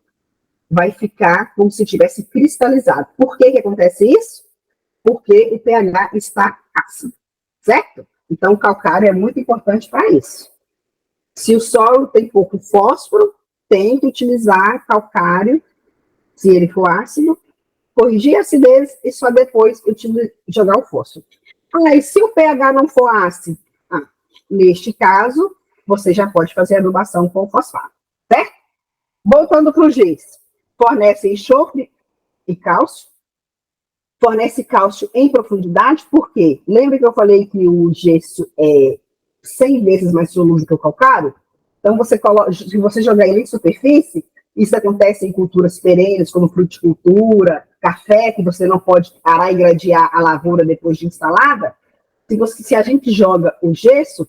vai ficar como se tivesse cristalizado. Por que acontece isso? Porque o pH está ácido, certo? Então, o calcário é muito importante para isso. Se o solo tem pouco fósforo, tem que utilizar calcário, se ele for ácido, corrigir a acidez e só depois jogar o fósforo. Aí, se o pH não for ácido, neste caso, você já pode fazer adubação com fosfato, certo? Voltando para o gesso, fornece enxofre e cálcio, fornece cálcio em profundidade, por quê? Lembra que eu falei que o gesso é 100 vezes mais solúvel que o calcário? Então, se você jogar ele em superfície, isso acontece em culturas perenes, como fruticultura, café, que você não pode arar e gradear a lavoura depois de instalada. Se a gente joga o gesso,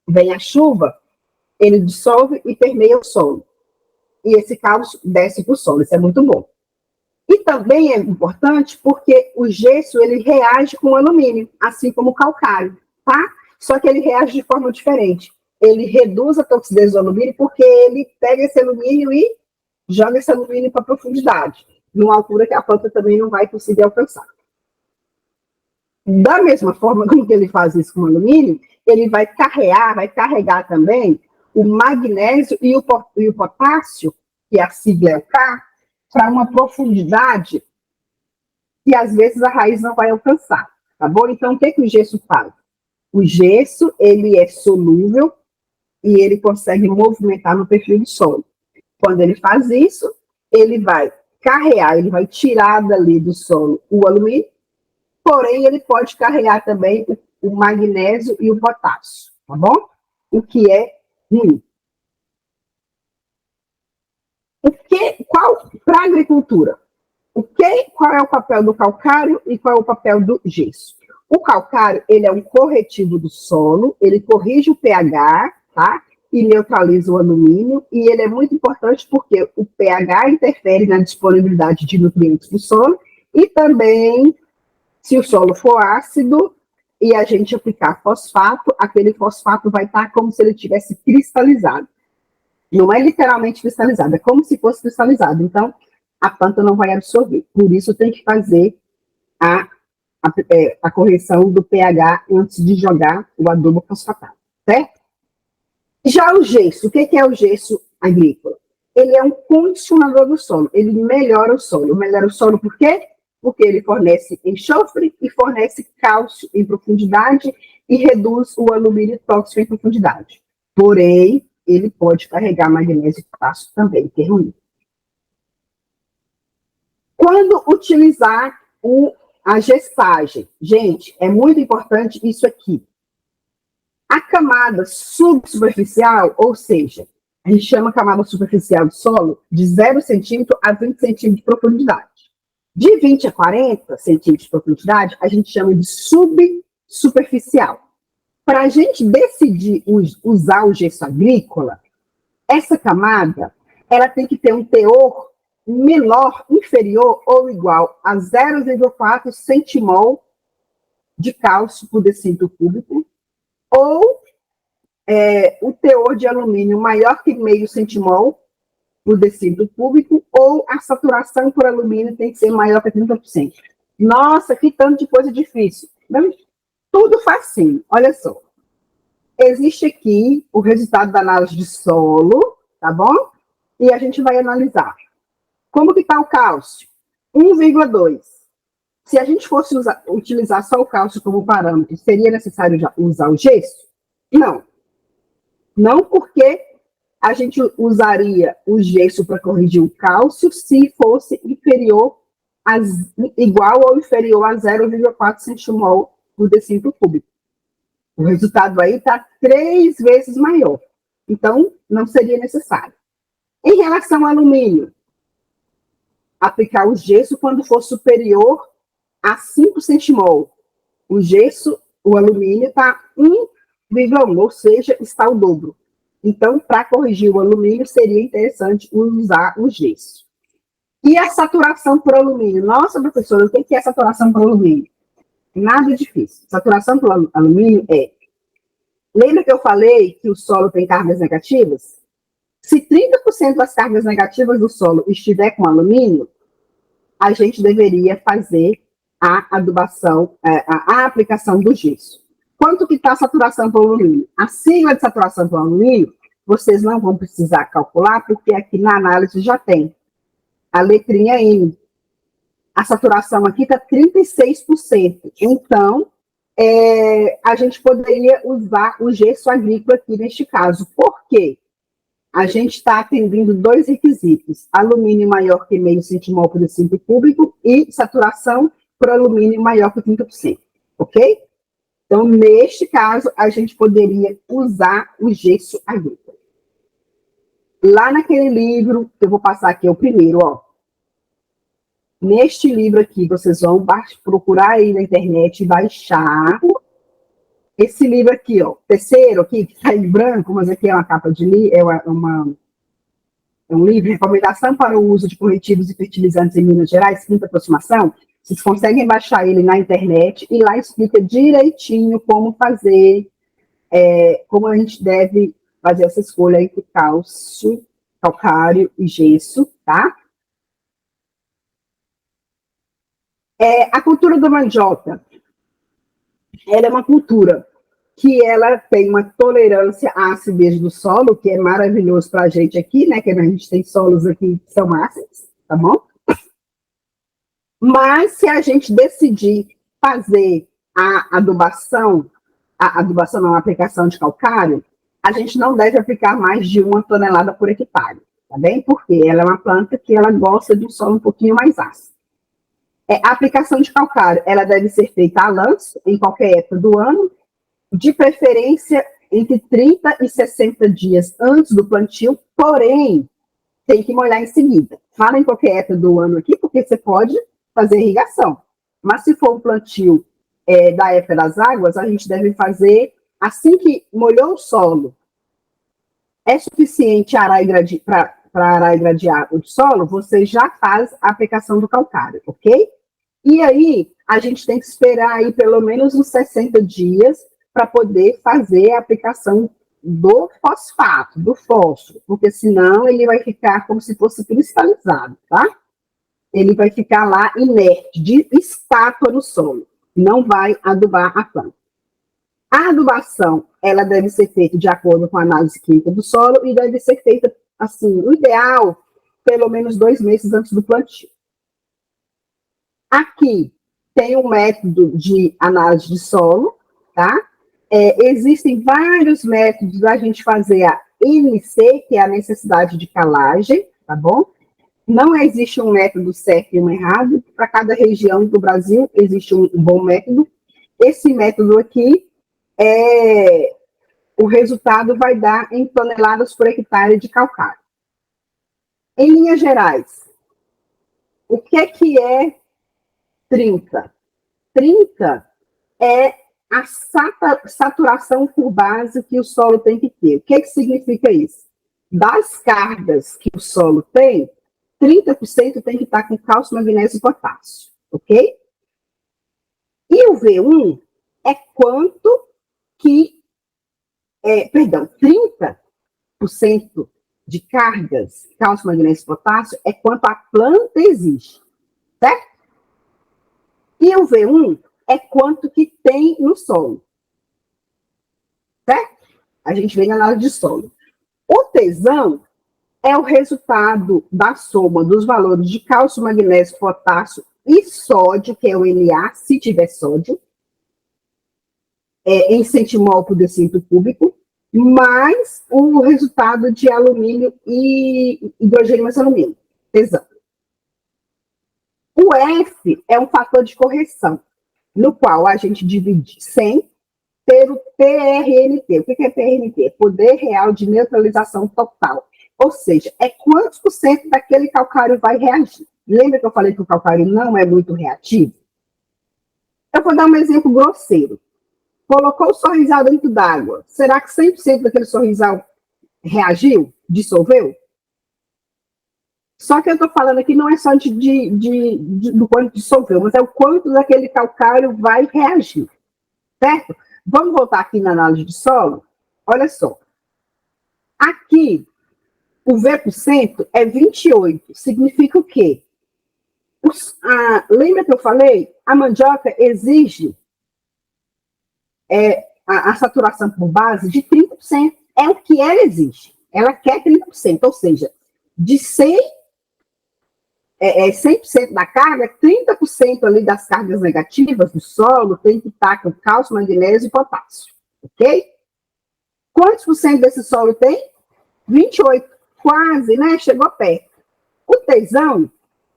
vem a chuva, ele dissolve e permeia o solo. E esse cálcio desce para o solo, isso é muito bom. E também é importante porque o gesso, ele reage com o alumínio, assim como o calcário, tá? Só que ele reage de forma diferente. Ele reduz a toxidez do alumínio porque ele pega esse alumínio e joga esse alumínio para profundidade, numa altura que a planta também não vai conseguir alcançar. Da mesma forma como que ele faz isso com o alumínio, ele vai carregar também o magnésio e o potássio, que a sigla é o K, para uma profundidade que às vezes a raiz não vai alcançar, tá bom? Então, o que o gesso faz? O gesso, ele é solúvel e ele consegue movimentar no perfil do solo. Quando ele faz isso, ele vai carregar, ele vai tirar dali do solo o alumínio, porém ele pode carregar também o magnésio e o potássio, tá bom? O que é ruim. Para a agricultura, qual é o papel do calcário e qual é o papel do gesso? O calcário, ele é um corretivo do solo, ele corrige o pH, tá? E neutraliza o alumínio, e ele é muito importante porque o pH interfere na disponibilidade de nutrientes do solo, e também, se o solo for ácido e a gente aplicar fosfato, aquele fosfato vai estar como se ele tivesse cristalizado. Não é literalmente cristalizado, é como se fosse cristalizado. Então, a planta não vai absorver. Por isso, tem que fazer a correção do pH antes de jogar o adubo fosfatado, certo? Já o gesso, o que é o gesso agrícola? Ele é um condicionador do solo, ele melhora o solo. Melhora o solo por quê? Porque ele fornece enxofre e fornece cálcio em profundidade e reduz o alumínio tóxico em profundidade. Porém, ele pode carregar magnésio e potássio também, que é ruim. Quando utilizar a gestagem? Gente, é muito importante isso aqui. A camada subsuperficial, ou seja, a gente chama a camada superficial do solo de 0 centímetro a 20 centímetros de profundidade. De 20 a 40 centímetros de profundidade, a gente chama de subsuperficial. Para a gente decidir usar o gesso agrícola, essa camada ela tem que ter um teor menor, inferior ou igual a 0,4 centimol de cálcio por decímetro cúbico, ou o teor de alumínio maior que meio centimol por decímetro cúbico, ou a saturação por alumínio tem que ser maior que 30%. Nossa, que tanto de coisa difícil. Tudo facinho, olha só. Existe aqui o resultado da análise de solo, tá bom? E a gente vai analisar. Como que está o cálcio? 1,2. Se a gente fosse utilizar só o cálcio como parâmetro, seria necessário usar o gesso? Não. Não, porque a gente usaria o gesso para corrigir o cálcio se fosse igual ou inferior a 0,4 centimol por decímetro cúbico. O resultado aí está 3 vezes maior. Então, não seria necessário. Em relação ao alumínio, aplicar o gesso quando for superior a 5 centimol. O alumínio está 1,1, ou seja, está o dobro. Então, para corrigir o alumínio, seria interessante usar o gesso. E a saturação por alumínio? Nossa, professora, o que é saturação por alumínio? Nada difícil. Saturação por alumínio é... Lembra que eu falei que o solo tem cargas negativas? Se 30% das cargas negativas do solo estiver com alumínio, a gente deveria fazer a adubação, a aplicação do gesso. Quanto que está a saturação por alumínio? A sigla de saturação por alumínio, vocês não vão precisar calcular, porque aqui na análise já tem a letrinha M. A saturação aqui está 36%. Então, a gente poderia usar o gesso agrícola aqui neste caso. Por quê? A gente está atendendo dois requisitos: alumínio maior que meio centimol por decímetro cúbico e saturação por alumínio maior que 30%, ok? Então, neste caso, a gente poderia usar o gesso agrícola. Lá naquele livro, que eu vou passar aqui, é o primeiro, ó. Neste livro aqui, vocês vão procurar aí na internet e baixar esse livro aqui, ó, terceiro aqui, que está em branco, mas aqui é uma capa de livro, é um livro, Recomendação para o Uso de Corretivos e Fertilizantes em Minas Gerais, quinta aproximação. Vocês conseguem baixar ele na internet e lá explica direitinho como fazer, como a gente deve fazer essa escolha entre cálcio, calcário e gesso, tá? A cultura da mandioca, ela é uma cultura que ela tem uma tolerância à acidez do solo, que é maravilhoso para a gente aqui, né? Que a gente tem solos aqui que são ácidos, tá bom? Mas se a gente decidir fazer a adubação não, a aplicação de calcário, a gente não deve aplicar mais de 1 tonelada por hectare, tá bem? Porque ela é uma planta que ela gosta de um solo um pouquinho mais ácido. A aplicação de calcário, ela deve ser feita a lanço, em qualquer época do ano, de preferência entre 30 e 60 dias antes do plantio, porém, tem que molhar em seguida. Fala em qualquer época do ano aqui, porque você pode fazer irrigação. Mas se for um plantio da época das águas, a gente deve fazer, assim que molhou o solo, é suficiente para arar e gradear o solo, você já faz a aplicação do calcário, ok? E aí, a gente tem que esperar aí pelo menos uns 60 dias para poder fazer a aplicação do fosfato, do fósforo, porque senão ele vai ficar como se fosse cristalizado, tá? Ele vai ficar lá inerte, de estátua no solo, não vai adubar a planta. A adubação, ela deve ser feita de acordo com a análise química do solo e deve ser feita, assim, o ideal, pelo menos 2 meses antes do plantio. Aqui tem um método de análise de solo, tá? Existem vários métodos da gente fazer a NC, que é a necessidade de calagem, tá bom? Não existe um método certo e um errado. Para cada região do Brasil existe um bom método. Esse método aqui, o resultado vai dar em toneladas por hectare de calcário. Em linhas gerais, o que é 30? 30 é a saturação por base que o solo tem que ter. O que significa isso? Das cargas que o solo tem, 30% tem que estar com cálcio, magnésio e potássio, ok? E o V1 é quanto que, 30% de cargas, cálcio, magnésio e potássio, é quanto a planta exige, certo? E o V1 é quanto que tem no solo, certo? A gente vem na análise de solo. O tesão é o resultado da soma dos valores de cálcio, magnésio, potássio e sódio, que é o Na, se tiver sódio, em centimol por decímetro cúbico, mais o resultado de alumínio e hidrogênio mais alumínio, tesão. O F é um fator de correção, no qual a gente divide 100 pelo PRNT. O que é PRNT? Poder real de neutralização total. Ou seja, é quantos por cento daquele calcário vai reagir. Lembra que eu falei que o calcário não é muito reativo? Eu vou dar um exemplo grosseiro. Colocou o sorrisal dentro d'água. Será que 100% daquele sorrisal reagiu? Dissolveu? Só que eu estou falando aqui não é só do quanto dissolveu, mas é o quanto daquele calcário vai reagir. Certo? Vamos voltar aqui na análise de solo? Olha só. Aqui, o V% é 28. Significa o quê? Lembra que eu falei? A mandioca exige a saturação por base de 30%. É o que ela exige. Ela quer 30%. Ou seja, de 100 100% da carga, 30% ali das cargas negativas do solo tem que estar com cálcio, magnésio e potássio, ok? Quantos por cento desse solo tem? 28, quase, né? Chegou perto. O tesão,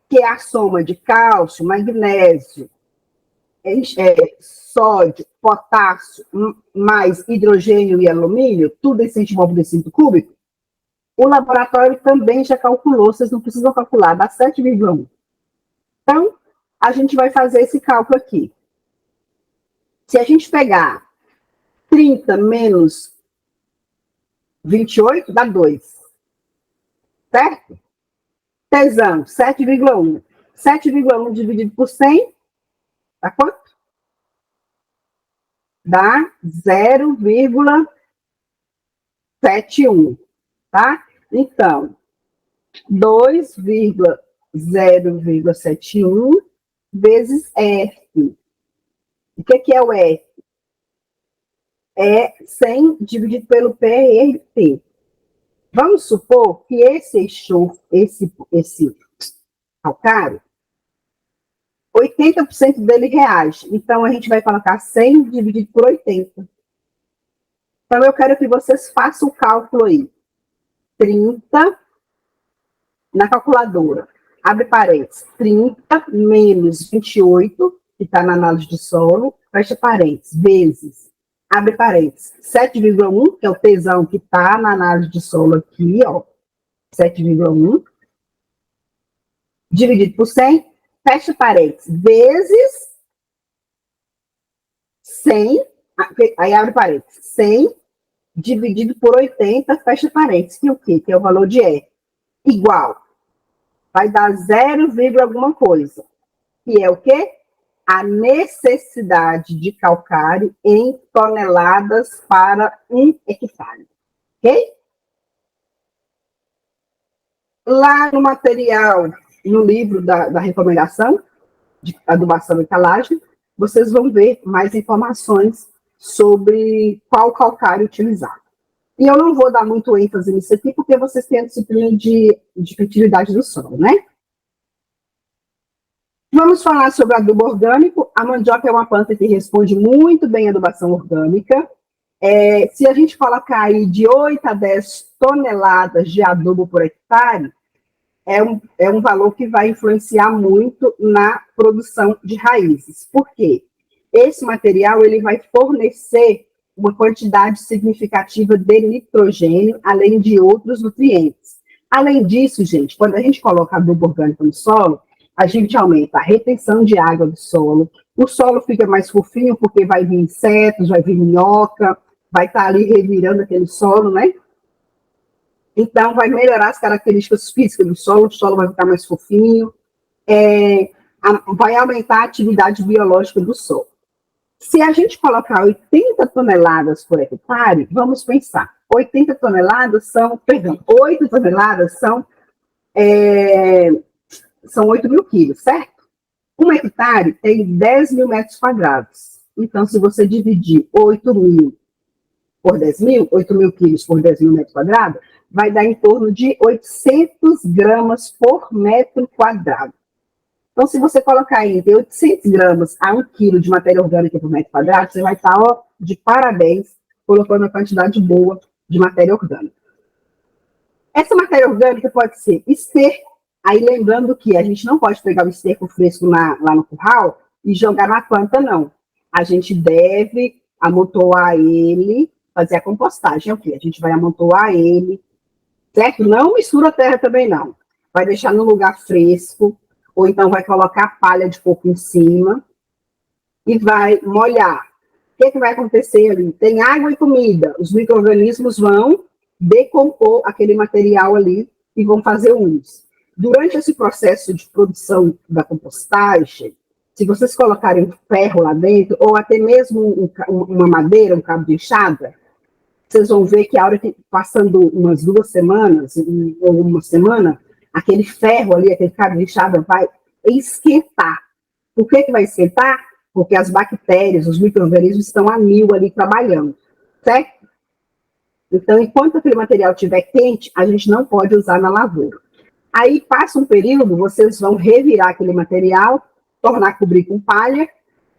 que é a soma de cálcio, magnésio, sódio, potássio, mais hidrogênio e alumínio, tudo em centímetro por decímetro cúbico, o laboratório também já calculou, vocês não precisam calcular, dá 7,1. Então, a gente vai fazer esse cálculo aqui. Se a gente pegar 30 menos 28, dá 2. Certo? Tesão, 7,1. 7,1 dividido por 100, dá quanto? Dá 0,71, tá? Então, 2,071 vezes F. O que é o F? É 100 dividido pelo PRT. Vamos supor que esse calcário, 80% dele reage. Então, a gente vai colocar 100 dividido por 80. Então, eu quero que vocês façam o cálculo aí. 30 na calculadora. Abre parênteses. 30 menos 28, que está na análise de solo, fecha parênteses, vezes, abre parênteses, 7,1, que é o tesão que está na análise de solo aqui, ó, 7,1, dividido por 100, fecha parênteses, vezes 100, aí abre parênteses, 100 dividido por 80, fecha parênteses, que é o quê? Que é o valor de E. Igual. Vai dar 0, alguma coisa. Que é o quê? A necessidade de calcário em toneladas para 1 hectare. Ok? Lá no material, no livro da recomendação de adubação e calagem, vocês vão ver mais informações sobre qual calcário utilizar. E eu não vou dar muito ênfase nisso aqui, porque vocês têm a disciplina de fertilidade do solo, né? Vamos falar sobre adubo orgânico. A mandioca é uma planta que responde muito bem à adubação orgânica. Se a gente colocar aí de 8 a 10 toneladas de adubo por hectare, é um valor que vai influenciar muito na produção de raízes. Por quê? Esse material ele vai fornecer uma quantidade significativa de nitrogênio, além de outros nutrientes. Além disso, gente, quando a gente coloca adubo orgânico no solo, a gente aumenta a retenção de água do solo, o solo fica mais fofinho, porque vai vir insetos, vai vir minhoca, vai estar ali revirando aquele solo, né? Então, vai melhorar as características físicas do solo, o solo vai ficar mais fofinho, vai aumentar a atividade biológica do solo. Se a gente colocar 80 toneladas por hectare, vamos pensar, 80 toneladas são, 8 toneladas são 8 mil quilos, certo? 1 hectare tem 10 mil metros quadrados. Então, se você dividir 8 mil por 10 mil, 8 mil quilos por 10 mil metros quadrados, vai dar em torno de 800 gramas por metro quadrado. Então, se você colocar aí de 800 gramas a 1 quilo de matéria orgânica por metro quadrado, você vai estar, ó, de parabéns, colocando uma quantidade boa de matéria orgânica. Essa matéria orgânica pode ser esterco, aí lembrando que a gente não pode pegar o esterco fresco lá no curral e jogar na planta, não. A gente deve amontoar ele, fazer a compostagem, é o quê? A gente vai amontoar ele, certo? Não mistura a terra também, não. Vai deixar no lugar fresco, ou então vai colocar palha de coco em cima e vai molhar. O que vai acontecer ali? Tem água e comida, os micro-organismos vão decompor aquele material ali e vão fazer humus. Durante esse processo de produção da compostagem, se vocês colocarem ferro lá dentro, ou até mesmo uma madeira, um cabo de enxada, vocês vão ver que a hora que passando umas 2 semanas, ou uma semana, aquele ferro ali, aquele cabo de enxada vai esquentar. Por que vai esquentar? Porque as bactérias, os micro-organismos estão a mil ali trabalhando, certo? Então, enquanto aquele material estiver quente, a gente não pode usar na lavoura. Aí passa um período, vocês vão revirar aquele material, tornar cobrir com palha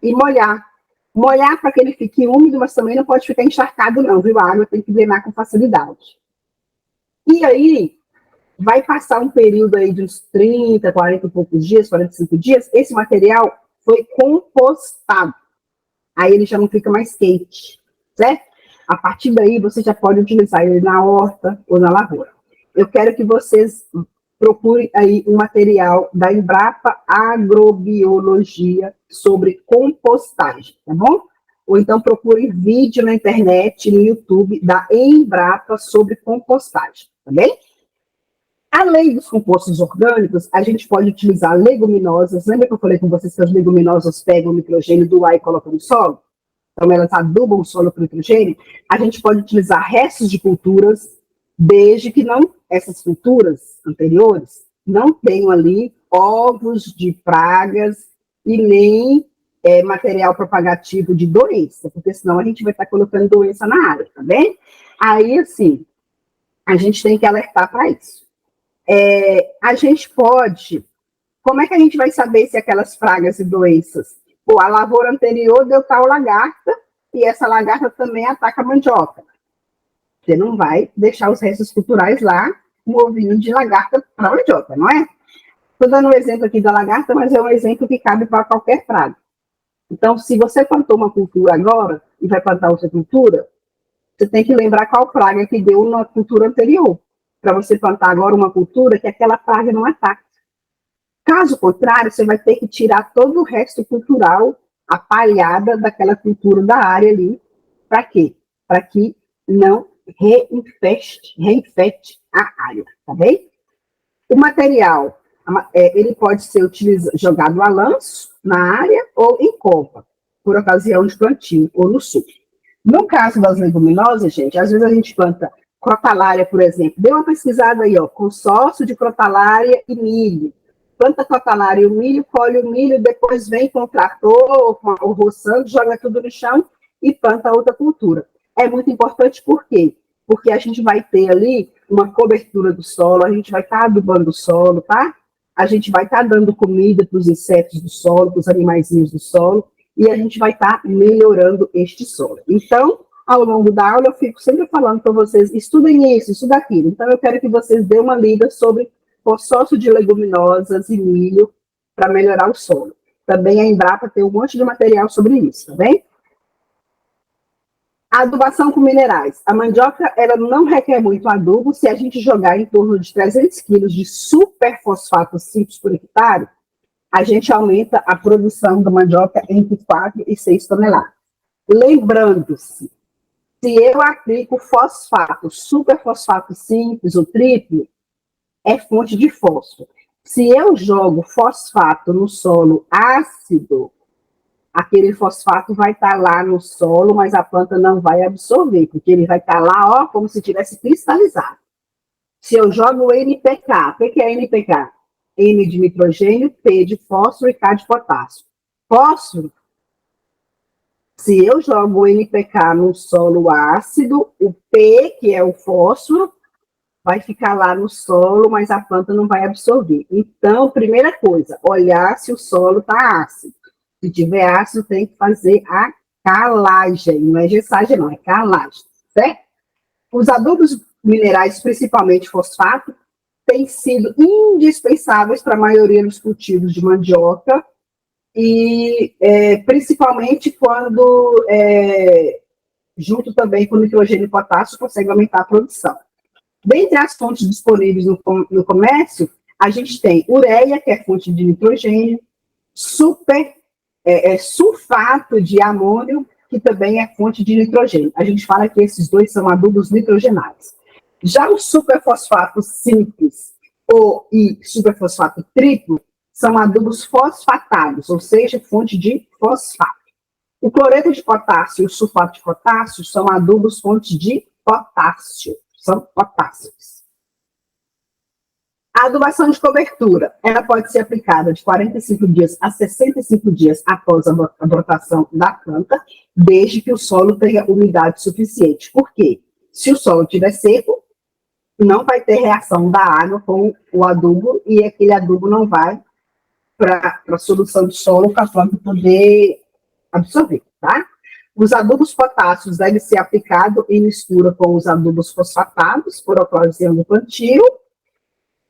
e molhar. Molhar para que ele fique úmido, mas também não pode ficar encharcado não, viu? A água tem que drenar com facilidade. E aí, vai passar um período aí de uns 30, 40 e poucos dias, 45 dias, esse material foi compostado. Aí ele já não fica mais quente, certo? A partir daí, você já pode utilizar ele na horta ou na lavoura. Eu quero que vocês procurem aí um material da Embrapa Agrobiologia sobre compostagem, tá bom? Ou então procurem vídeo na internet, no YouTube, da Embrapa sobre compostagem, tá bem? Além dos compostos orgânicos, a gente pode utilizar leguminosas. Lembra que eu falei com vocês que as leguminosas pegam o nitrogênio do ar e colocam no solo? Então, elas adubam o solo com nitrogênio. A gente pode utilizar restos de culturas, desde que não, essas culturas anteriores não tenham ali ovos de pragas e nem material propagativo de doença, porque senão a gente vai estar colocando doença na área, tá bem? Aí, assim, a gente tem que alertar para isso. A gente pode... Como é que a gente vai saber se aquelas pragas e doenças... Pô, a lavoura anterior deu tal lagarta, e essa lagarta também ataca a mandioca. Você não vai deixar os restos culturais lá, um ovinho de lagarta para a mandioca, não é? Estou dando um exemplo aqui da lagarta, mas é um exemplo que cabe para qualquer praga. Então, se você plantou uma cultura agora, e vai plantar outra cultura, você tem que lembrar qual praga que deu na cultura anterior, para você plantar agora uma cultura que aquela praga não ataque. Caso contrário, você vai ter que tirar todo o resto cultural, a palhada daquela cultura da área ali. Para quê? Para que não reinfete a área, tá bem? O material, ele pode ser jogado a lanço na área ou em copa, por ocasião de plantio, ou no sul. No caso das leguminosas, gente, às vezes a gente planta crotalária, por exemplo. Dê uma pesquisada aí, ó, consórcio de crotalária e milho. Planta crotalária e o milho, colhe o milho, depois vem com o trator, ou roçando, joga tudo no chão e planta outra cultura. É muito importante, por quê? Porque a gente vai ter ali uma cobertura do solo, a gente vai estar adubando o solo, tá? A gente vai estar dando comida para os insetos do solo, para os animaizinhos do solo, e a gente vai estar melhorando este solo. Então, ao longo da aula, eu fico sempre falando para vocês, estudem isso, estudem aquilo. Então, eu quero que vocês dêem uma lida sobre consórcio de leguminosas e milho para melhorar o solo. Também a Embrapa tem um monte de material sobre isso, tá bem? A adubação com minerais. A mandioca, ela não requer muito adubo. Se a gente jogar em torno de 300 quilos de superfosfato simples por hectare, a gente aumenta a produção da mandioca entre 4 e 6 toneladas. Lembrando-se, se eu aplico fosfato, superfosfato simples ou triplo, é fonte de fósforo. Se eu jogo fosfato no solo ácido, aquele fosfato vai estar lá no solo, mas a planta não vai absorver, porque ele vai estar lá, ó, como se tivesse cristalizado. Se eu jogo NPK, o que é NPK? N de nitrogênio, P de fósforo e K de potássio. Fósforo, se eu jogo o NPK no solo ácido, o P, que é o fósforo, vai ficar lá no solo, mas a planta não vai absorver. Então, primeira coisa, olhar se o solo está ácido. Se tiver ácido, tem que fazer a calagem. Não é gessagem, não, é calagem, certo? Os adubos minerais, principalmente fosfato, têm sido indispensáveis para a maioria dos cultivos de mandioca, e principalmente quando, junto também com nitrogênio e potássio, consegue aumentar a produção. Dentre as fontes disponíveis no comércio, a gente tem ureia, que é fonte de nitrogênio, sulfato de amônio, que também é fonte de nitrogênio. A gente fala que esses dois são adubos nitrogenados. Já o superfosfato simples e superfosfato triplo são adubos fosfatados, ou seja, fonte de fosfato. O cloreto de potássio e o sulfato de potássio são adubos fonte de potássio. São potássios. A adubação de cobertura, ela pode ser aplicada de 45 dias a 65 dias após a brotação da planta, desde que o solo tenha umidade suficiente. Por quê? Se o solo estiver seco, não vai ter reação da água com o adubo e aquele adubo não vai para a solução de solo para a planta poder absorver, tá? Os adubos potássicos devem ser aplicados em mistura com os adubos fosfatados por ocasião do plantio,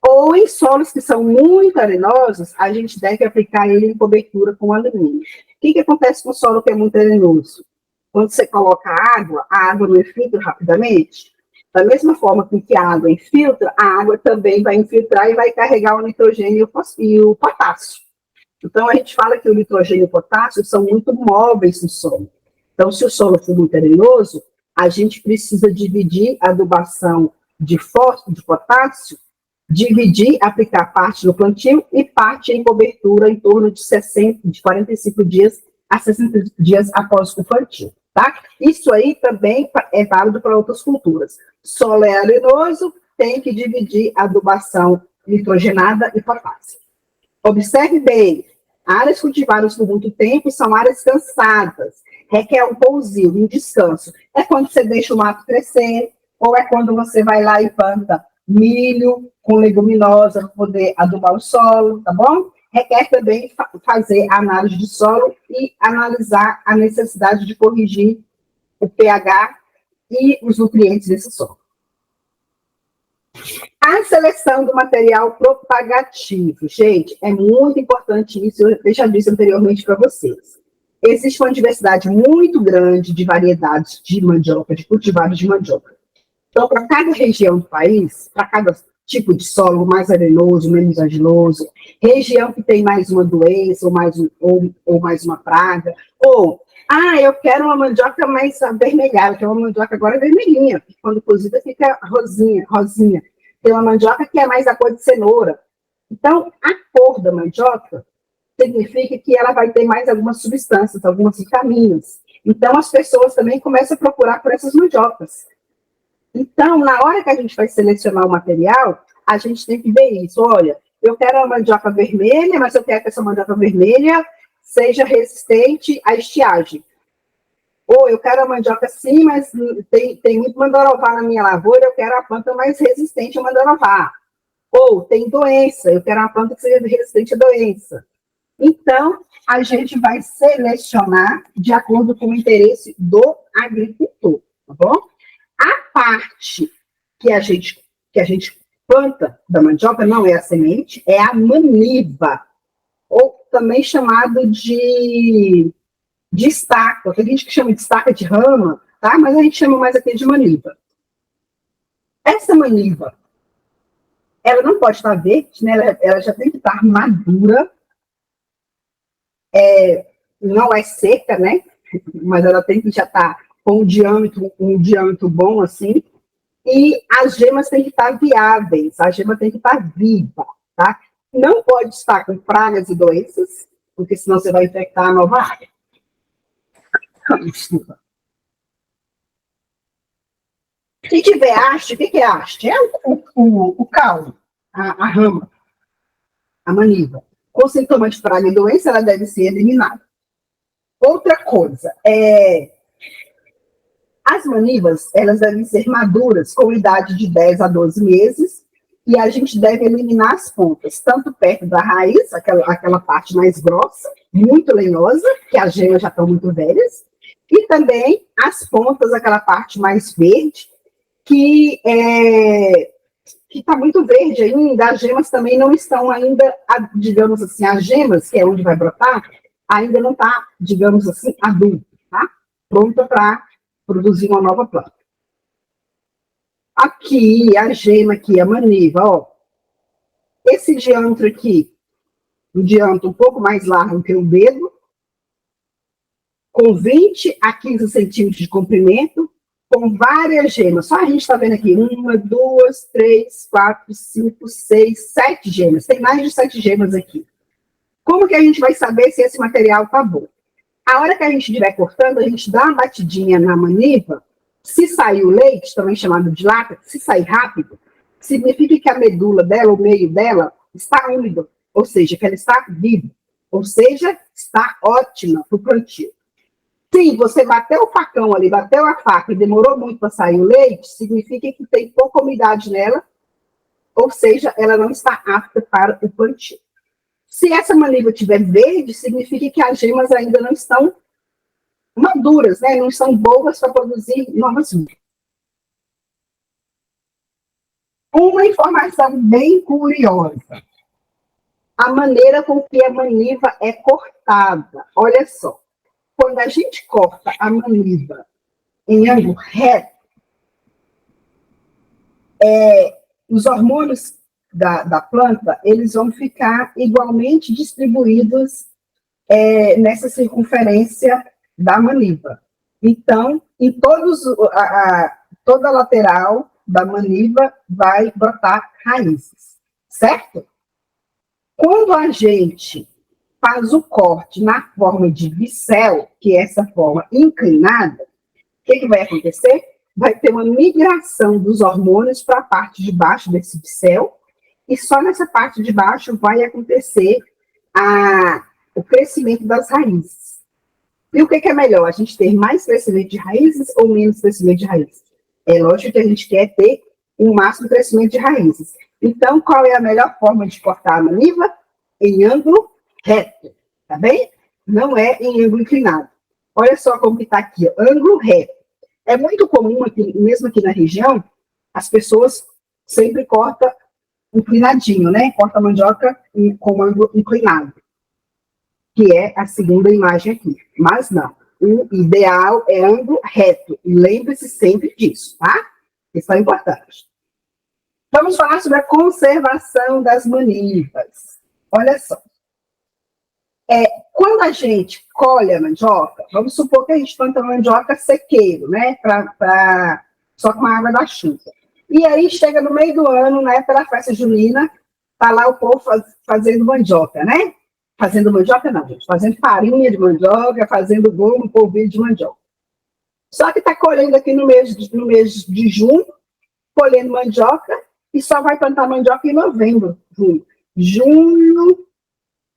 ou em solos que são muito arenosos, a gente deve aplicar ele em cobertura com alumínio. O que acontece com o solo que é muito arenoso? Quando você coloca a água não infiltra rapidamente. Da mesma forma que a água infiltra, a água também vai infiltrar e vai carregar o nitrogênio e o potássio. Então, a gente fala que o nitrogênio e o potássio são muito móveis no solo. Então, se o solo for muito arenoso, a gente precisa dividir a adubação de fósforo, de potássio, aplicar parte no plantio e parte em cobertura em torno de 45 dias a 60 dias após o plantio, tá? Isso aí também é válido para outras culturas. Solo é arenoso, tem que dividir a adubação nitrogenada e potássio. Observe bem, áreas cultivadas por muito tempo são áreas cansadas, requer um pousio, um descanso. É quando você deixa o mato crescer, ou é quando você vai lá e planta milho com leguminosa para poder adubar o solo, tá bom? Requer também fazer a análise de solo e analisar a necessidade de corrigir o pH e os nutrientes desse solo. A seleção do material propagativo, gente, é muito importante isso, eu já disse anteriormente para vocês. Existe uma diversidade muito grande de variedades de mandioca, de cultivares de mandioca. Então, para cada região do país, para cada tipo de solo, mais arenoso, menos arenoso, região que tem mais uma doença ou mais uma praga, eu quero uma mandioca mais avermelhada, que é uma mandioca agora vermelhinha, quando cozida fica rosinha. Tem uma mandioca que é mais a cor de cenoura. Então, a cor da mandioca significa que ela vai ter mais algumas substâncias, algumas vitaminas. Então, as pessoas também começam a procurar por essas mandiocas. Então, na hora que a gente vai selecionar o material, a gente tem que ver isso. Olha, eu quero uma mandioca vermelha, mas eu quero que essa mandioca vermelha seja resistente à estiagem. Ou eu quero a mandioca sim, mas tem muito mandorová na minha lavoura, eu quero a planta mais resistente ao mandorová. Ou tem doença, eu quero uma planta que seja resistente à doença. Então, a gente vai selecionar de acordo com o interesse do agricultor, tá bom? A parte que a gente planta da mandioca não é a semente, é a maniva, ou também chamado de estaca. Tem gente que chama de estaca de rama, tá? Mas a gente chama mais aqui de maniva. Essa maniva, ela não pode estar verde, né? Ela já tem que estar madura, não é seca, né? Mas ela tem que já estar com um diâmetro bom, assim, e as gemas têm que estar viáveis, a gema tem que estar viva, tá? Não pode estar com pragas e doenças, porque senão você vai infectar a nova área. Desculpa. Se tiver haste, o que é haste? É o caule, a rama, a maniva. Com sintoma de praga e doença, ela deve ser eliminada. Outra coisa, as manivas, elas devem ser maduras com idade de 10 a 12 meses e a gente deve eliminar as pontas, tanto perto da raiz, aquela parte mais grossa, muito lenhosa, que as gemas já estão muito velhas, e também as pontas, aquela parte mais verde, que está muito verde ainda, as gemas também não estão ainda, digamos assim, as gemas, que é onde vai brotar, ainda não está, digamos assim, adulto, tá? Pronta para produzir uma nova planta. Aqui, a gema aqui, a maniva, ó. Esse diâmetro aqui, um diâmetro um pouco mais largo que o dedo, com 20 a 15 centímetros de comprimento, com várias gemas. Só a gente está vendo aqui, 1, 2, 3, 4, 5, 6, 7 gemas. Tem mais de 7 gemas aqui. Como que a gente vai saber se esse material tá bom? A hora que a gente estiver cortando, a gente dá uma batidinha na maniva. Se sair o leite, também chamado de lacra, se sair rápido, significa que a medula dela, o meio dela, está úmido, ou seja, que ela está viva, ou seja, está ótima para o plantio. Se você bateu o facão ali, bateu a faca e demorou muito para sair o leite, significa que tem pouca umidade nela, ou seja, ela não está apta para o plantio. Se essa maniva estiver verde, significa que as gemas ainda não estão maduras, né? Não são boas para produzir novas uvas. Uma informação bem curiosa. A maneira com que a maniva é cortada. Olha só. Quando a gente corta a maniva em ângulo reto, os hormônios da planta, eles vão ficar igualmente distribuídos nessa circunferência da maniva. Então, em toda a lateral da maniva vai brotar raízes, certo? Quando a gente faz o corte na forma de bicel, que é essa forma inclinada, o que vai acontecer? Vai ter uma migração dos hormônios para a parte de baixo desse bicel, e só nessa parte de baixo vai acontecer o crescimento das raízes. E o que é melhor? A gente ter mais crescimento de raízes ou menos crescimento de raízes? É lógico que a gente quer ter o máximo crescimento de raízes. Então, qual é a melhor forma de cortar a maniva? Em ângulo reto, tá bem? Não é em ângulo inclinado. Olha só como que está aqui, ó, ângulo reto. É muito comum, aqui, mesmo aqui na região, as pessoas sempre cortam inclinadinho, né? Corta a mandioca com ângulo inclinado, que é a segunda imagem aqui. Mas não, o ideal é ângulo reto. E lembre-se sempre disso, tá? Isso é importante. Vamos falar sobre a conservação das manivas. Olha só. Quando a gente colhe a mandioca, vamos supor que a gente planta mandioca sequeiro, né? Só com a água da chuva. E aí chega no meio do ano, né? Pela festa junina, tá lá o povo fazendo mandioca, né? Fazendo mandioca não, gente. Fazendo farinha de mandioca, fazendo bolo, polvilho de mandioca. Só que tá colhendo aqui no mês de junho, colhendo mandioca, e só vai plantar mandioca em novembro, junho,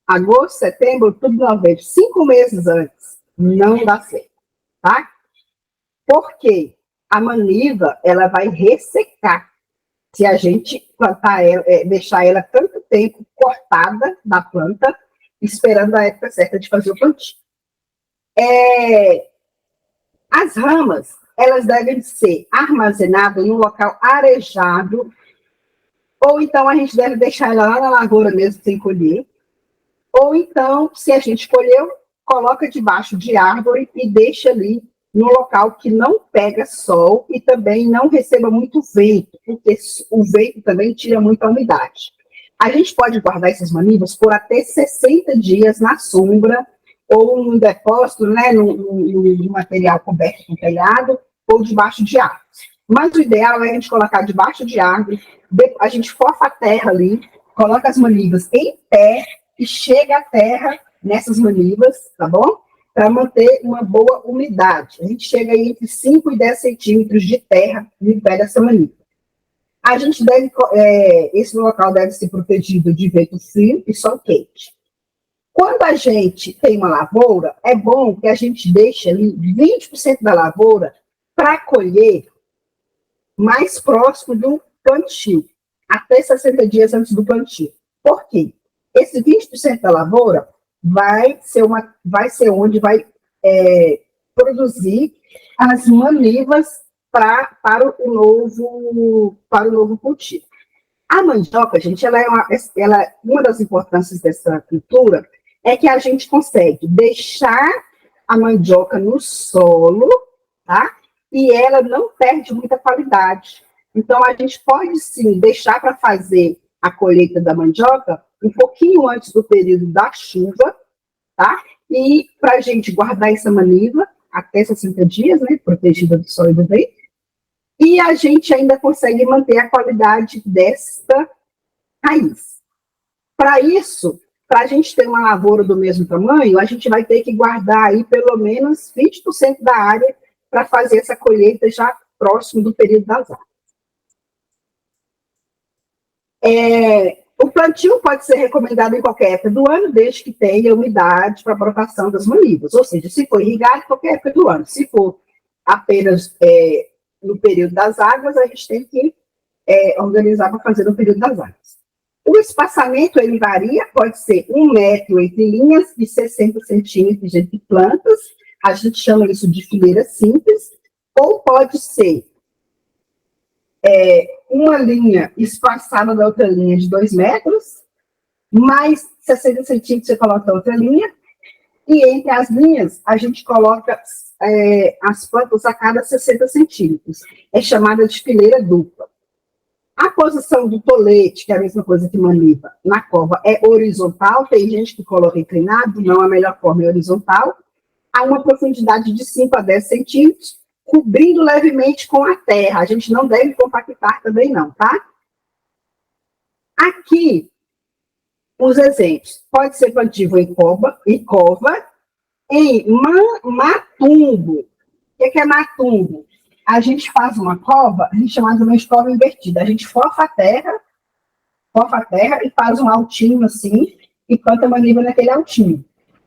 agosto, setembro, outubro, novembro, 5 meses antes. Não dá certo, tá? Por quê? A maniva, ela vai ressecar. Se a gente plantar ela, deixar ela tanto tempo cortada da planta, esperando a época certa de fazer o plantio. As ramas, elas devem ser armazenadas em um local arejado, ou então a gente deve deixar ela lá na lavoura mesmo, sem colher, ou então, se a gente colheu, coloca debaixo de árvore e deixa ali no local que não pega sol e também não receba muito vento, porque o vento também tira muita umidade. A gente pode guardar essas manivas por até 60 dias na sombra, ou num depósito, né, no material coberto com telhado, ou debaixo de árvore. Mas o ideal é a gente colocar debaixo de árvore, a gente fofa a terra ali, coloca as manivas em pé e chega a terra nessas manivas, tá bom? Para manter uma boa umidade. A gente chega aí entre 5 e 10 centímetros de terra no pé dessa maniva. A gente deve, esse local deve ser protegido de vento frio e sol quente. Quando a gente tem uma lavoura, é bom que a gente deixe ali 20% da lavoura para colher mais próximo do plantio, até 60 dias antes do plantio. Por quê? Esse 20% da lavoura vai ser onde vai produzir as manivas para o novo cultivo. A mandioca, gente, uma das importâncias dessa cultura é que a gente consegue deixar a mandioca no solo, tá? E ela não perde muita qualidade. Então, a gente pode, sim, deixar para fazer a colheita da mandioca um pouquinho antes do período da chuva, tá? E para a gente guardar essa maniva até 60 dias, né? Protegida do sol e do vento. E a gente ainda consegue manter a qualidade desta raiz. Para isso, para a gente ter uma lavoura do mesmo tamanho, a gente vai ter que guardar aí pelo menos 20% da área para fazer essa colheita já próximo do período das árvores. O plantio pode ser recomendado em qualquer época do ano, desde que tenha umidade para a brotação das manivas. Ou seja, se for irrigado, em qualquer época do ano. Se for apenas no período das águas, a gente tem que organizar para fazer no período das águas. O espaçamento, ele varia, pode ser 1 metro entre linhas e 60 centímetros entre plantas, a gente chama isso de fileira simples, ou pode ser uma linha espaçada da outra linha de 2 metros, mais 60 centímetros você coloca a outra linha, e entre as linhas a gente coloca as plantas a cada 60 centímetros. É chamada de fileira dupla. A posição do tolete, que é a mesma coisa que maniva, na cova, é horizontal. Tem gente que coloca inclinado, não, a melhor forma é horizontal. A uma profundidade de 5 a 10 centímetros, cobrindo levemente com a terra. A gente não deve compactar também não, tá? Aqui, os exemplos. Pode ser plantio em cova, em matumbo. O que é matumbo? A gente faz uma cova, a gente chama de cova invertida. A gente fofa a terra e faz um altinho assim, e planta a maniva naquele altinho.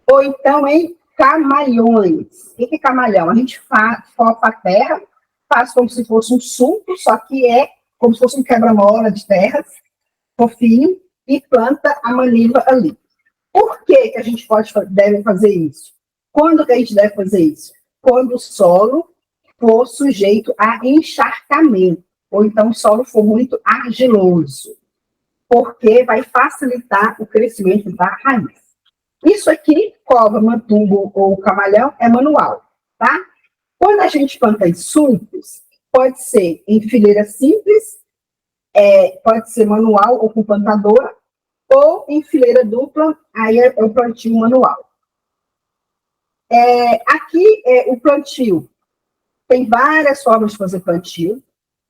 Ou então em camalhões. O que é camalhão? A gente fofa a terra, faz como se fosse um sulco, só que é como se fosse um quebra-mola de terras, fofinho, e planta a maniva ali. Por que a gente deve fazer isso? Quando que a gente deve fazer isso? Quando o solo for sujeito a encharcamento, ou então o solo for muito argiloso, porque vai facilitar o crescimento da raiz. Isso aqui, cova, matumbo ou camalhão, é manual, tá? Quando a gente planta em sulcos, pode ser em fileira simples, pode ser manual ou com plantadora, ou em fileira dupla, aí é o plantio manual. Aqui, o plantio tem várias formas de fazer plantio.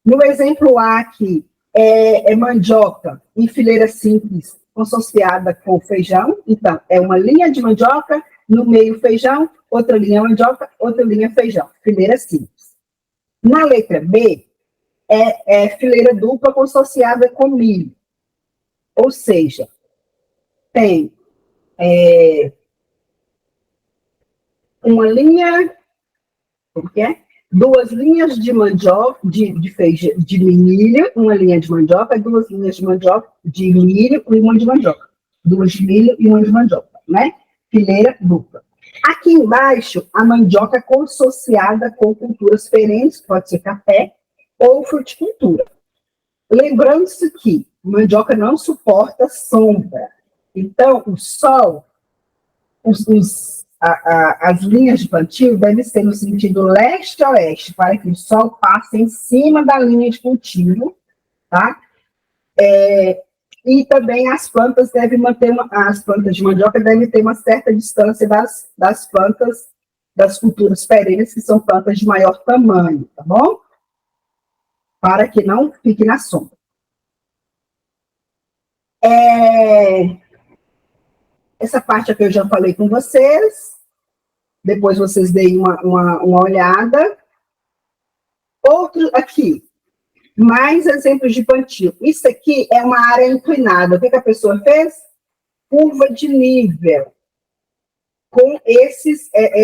No exemplo A aqui, é mandioca em fileira simples, associada com feijão. Então, é uma linha de mandioca, no meio feijão, outra linha mandioca, outra linha feijão. Fileira simples. Na letra B, é fileira dupla associada com milho. Ou seja, tem uma linha, como que é? 2 linhas de mandioca, de milho, uma linha de mandioca, 2 linhas de mandioca, de milho e uma de mandioca. 2 de milho e uma de mandioca, né? Fileira dupla. Aqui embaixo, a mandioca consociada com culturas perenes, pode ser café ou fruticultura. Lembrando-se que mandioca não suporta sombra. Então, o sol, as linhas de plantio devem ser no sentido leste a oeste, para que o sol passe em cima da linha de cultivo, tá? E também as plantas devem manter, as plantas de mandioca devem ter uma certa distância das plantas, das culturas perenes, que são plantas de maior tamanho, tá bom? Para que não fique na sombra. Essa parte aqui eu já falei com vocês. Depois vocês deem uma olhada. Outro aqui, mais exemplos de plantio. Isso aqui é uma área inclinada. O que a pessoa fez? Curva de nível. Com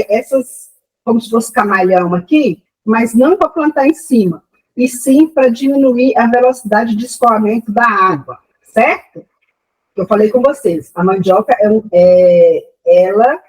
essas, como se fosse camalhão aqui, mas não para plantar em cima, e sim para diminuir a velocidade de escoamento da água, certo? Eu falei com vocês, a mandioca, ela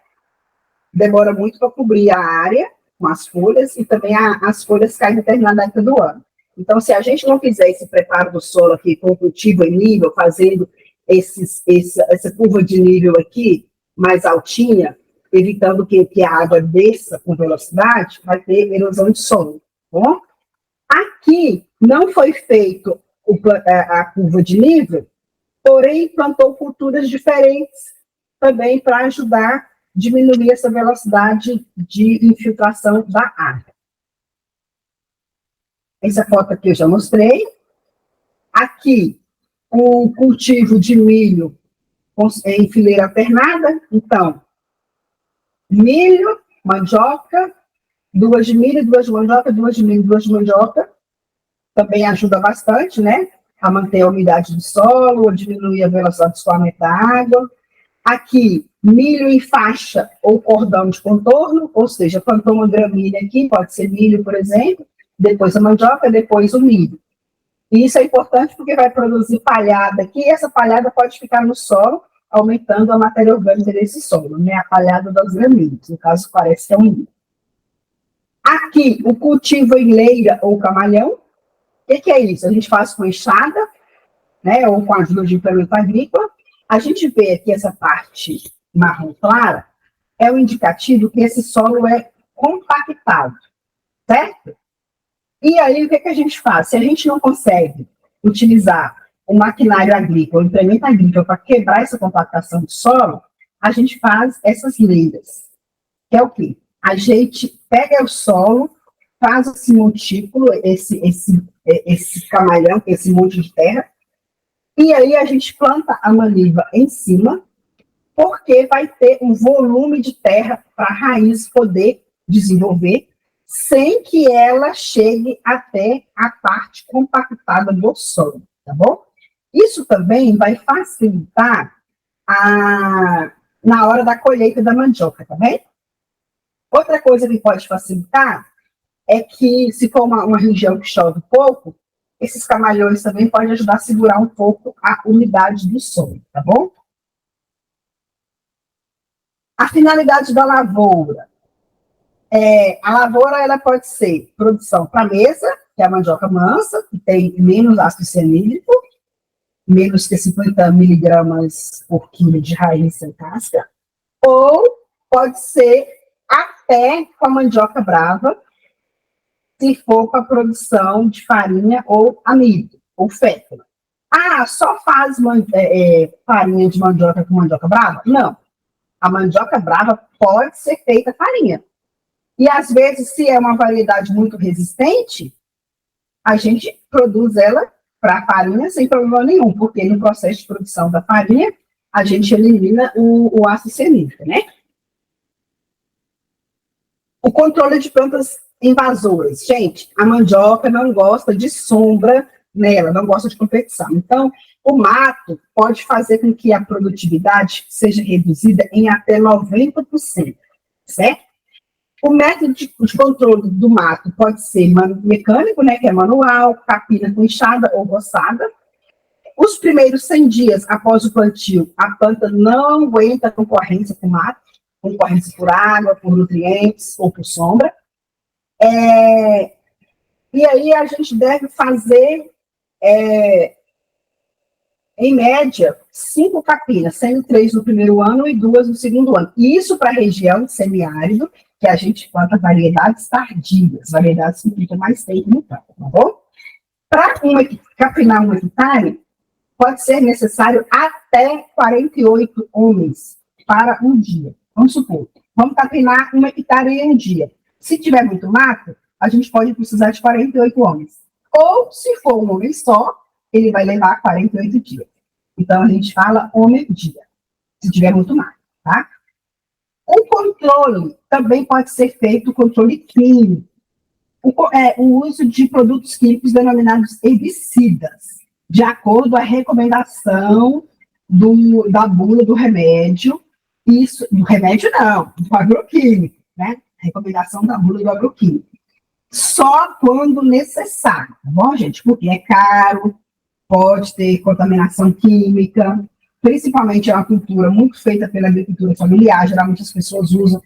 demora muito para cobrir a área com as folhas, e também as folhas caem em determinada época do ano. Então, se a gente não fizer esse preparo do solo aqui, com o cultivo em nível, fazendo essa curva de nível aqui, mais altinha, evitando que a água desça com velocidade, vai ter erosão de solo, tá bom? Aqui não foi feito a curva de nível, porém plantou culturas diferentes também para ajudar a diminuir essa velocidade de infiltração da água. Essa foto aqui eu já mostrei. Aqui, o cultivo de milho em fileira alternada. Então, milho, mandioca, 2 de milho, 2 de mandioca, 2 de milho, 2 de mandioca. Também ajuda bastante, né? a manter a umidade do solo, ou diminuir a velocidade de escoamento da água. Aqui, milho em faixa ou cordão de contorno, ou seja, plantou uma gramínea aqui, pode ser milho, por exemplo, depois a mandioca, depois o milho. E isso é importante porque vai produzir palhada aqui, e essa palhada pode ficar no solo, aumentando a matéria orgânica desse solo, né? A palhada das gramíneas, no caso parece que é um milho. Aqui, o cultivo em leira ou camalhão. O que é isso? A gente faz com enxada, né, ou com a ajuda de implemento agrícola. A gente vê aqui essa parte marrom clara, é um indicativo que esse solo é compactado, certo? E aí, o que a gente faz? Se a gente não consegue utilizar o maquinário agrícola, o implemento agrícola para quebrar essa compactação do solo, a gente faz essas leiras, que é o quê? A gente pega o solo, faz esse montículo, esse camalhão, esse monte de terra, e aí a gente planta a maniva em cima, porque vai ter um volume de terra para a raiz poder desenvolver, sem que ela chegue até a parte compactada do solo, tá bom? Isso também vai facilitar na hora da colheita da mandioca, tá bem? Outra coisa que pode facilitar é que, se for uma região que chove pouco, esses camalhões também podem ajudar a segurar um pouco a umidade do solo, tá bom? A finalidade da lavoura. A lavoura ela pode ser produção para mesa, que é a mandioca mansa, que tem menos ácido cianídrico, menos que 50 miligramas por quilo de raiz sem casca, ou pode ser até com a mandioca brava, se for para produção de farinha ou amido, ou fécula. Ah, só faz farinha de mandioca com mandioca brava? Não. A mandioca brava pode ser feita farinha. E, às vezes, se é uma variedade muito resistente, a gente produz ela para farinha sem problema nenhum, porque no processo de produção da farinha, a gente elimina o ácido cianídrico, né? O controle de plantas invasoras. Gente, a mandioca não gosta de sombra nela, não gosta de competição. Então, o mato pode fazer com que a produtividade seja reduzida em até 90%, certo? O método de controle do mato pode ser mecânico, né, que é manual, capina com enxada ou roçada. Os primeiros 100 dias após o plantio, a planta não aguenta concorrência com o mato, concorrência por água, por nutrientes ou por sombra. E aí a gente deve fazer, em média, 5 capinas, sendo 3 no primeiro ano e 2 no segundo ano. Isso para a região semiárido, que a gente planta variedades tardias, variedades que ficam mais tempo no campo, tá bom? Para capinar 1 hectare, pode ser necessário até 48 homens para um dia. Vamos supor, vamos capinar 1 hectare em um dia. Se tiver muito mato, a gente pode precisar de 48 homens. Ou, se for um homem só, ele vai levar 48 dias. Então, a gente fala homem-dia, se tiver muito mato, tá? O controle também pode ser feito, o controle químico. O uso de produtos químicos denominados herbicidas, de acordo com a recomendação da bula do remédio. Isso, do remédio não, do agroquímico, né? Recomendação da bula do agroquímico. Só quando necessário, tá bom, gente? Porque é caro, pode ter contaminação química, principalmente é uma cultura muito feita pela agricultura familiar, geralmente as pessoas usam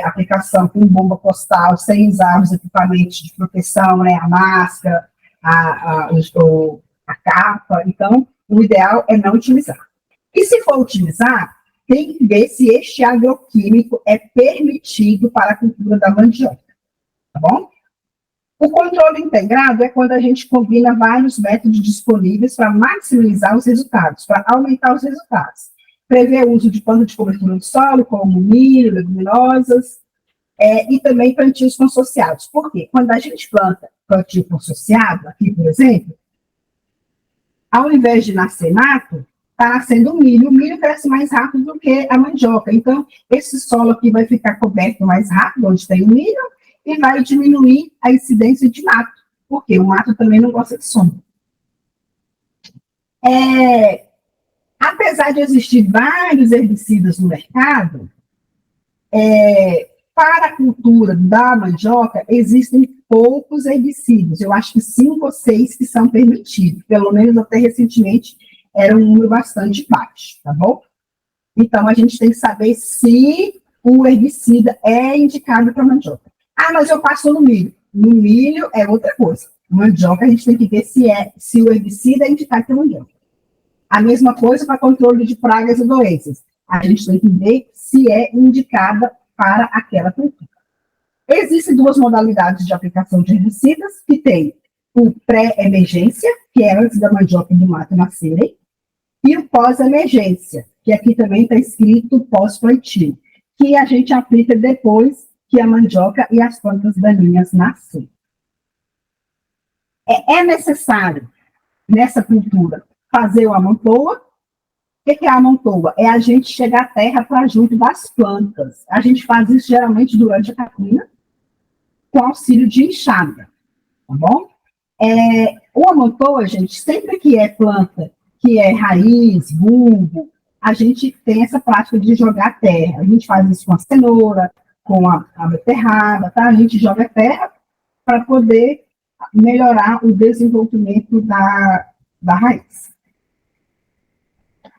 aplicação com bomba postal, sem usar os equipamentos de proteção, né, a máscara, a capa. Então, o ideal é não utilizar. E se for utilizar, tem que ver se este agroquímico é permitido para a cultura da mandioca, tá bom? O controle integrado é quando a gente combina vários métodos disponíveis para maximizar os resultados, para aumentar os resultados. Prevê o uso de planta de cobertura do solo, como milho, leguminosas, e também plantios consorciados. Por quê? Quando a gente planta plantio consorciado, aqui, por exemplo, ao invés de nascer mato, está nascendo milho. O milho cresce mais rápido do que a mandioca. Então, esse solo aqui vai ficar coberto mais rápido, onde tem o milho, e vai diminuir a incidência de mato, porque o mato também não gosta de sombra. Apesar de existir vários herbicidas no mercado, para a cultura da mandioca, existem poucos herbicidas. Eu acho que 5 ou 6 que são permitidos. Pelo menos até recentemente era um número bastante baixo, tá bom? Então, a gente tem que saber se o herbicida é indicado para mandioca. Ah, mas eu passo no milho. No milho é outra coisa. Mandioca, a gente tem que ver se o herbicida é indicado para mandioca. A mesma coisa para controle de pragas e doenças. A gente tem que ver se é indicada para aquela cultura. Existem 2 modalidades de aplicação de herbicidas, que tem o pré-emergência, que é antes da mandioca e do mato nascerem, e o pós-emergência, que aqui também está escrito pós-plantio, que a gente aplica depois que a mandioca e as plantas daninhas nascem. É necessário, nessa cultura, fazer o amontoa. O que é a amontoa? É a gente chegar à terra para junto das plantas. A gente faz isso geralmente durante a capina, com auxílio de enxada, tá bom? O amontoa, gente, sempre que é planta, que é raiz, bulbo, a gente tem essa prática de jogar terra. A gente faz isso com a cenoura, com a beterraba, tá? A gente joga terra para poder melhorar o desenvolvimento da raiz.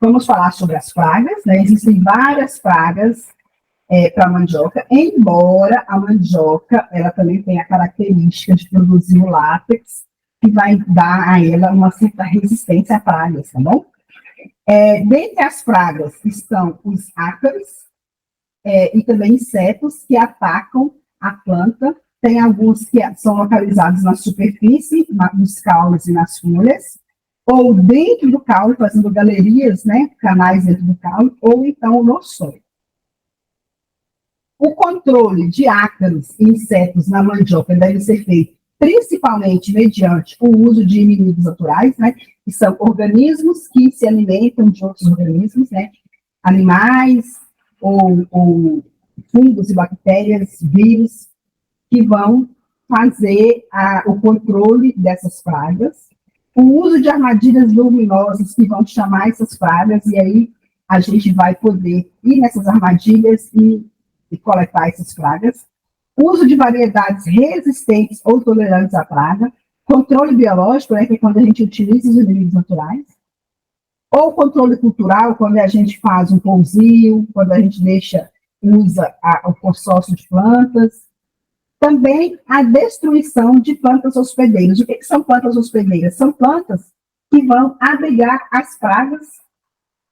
Vamos falar sobre as pragas, né? Existem várias pragas para a mandioca, embora a mandioca ela também tenha a característica de produzir o látex, que vai dar a ela uma certa resistência a pragas, tá bom? Dentre as pragas estão os ácaros e também insetos que atacam a planta. Tem alguns que são localizados na superfície, nos caules e nas folhas, ou dentro do caule, fazendo galerias, né, canais dentro do caule, ou então no solo. O controle de ácaros e insetos na mandioca deve ser feito principalmente mediante o uso de inimigos naturais, né, que são organismos que se alimentam de outros organismos, né, animais ou fungos e bactérias, vírus, que vão fazer o controle dessas pragas. O uso de armadilhas luminosas que vão chamar essas pragas, e aí a gente vai poder ir nessas armadilhas e coletar essas pragas. Uso de variedades resistentes ou tolerantes à praga. Controle biológico, né, que é quando a gente utiliza os inimigos naturais. Ou controle cultural, quando a gente faz um pousio, quando a gente usa o consórcio de plantas. Também a destruição de plantas hospedeiras. O que são plantas hospedeiras? São plantas que vão abrigar as pragas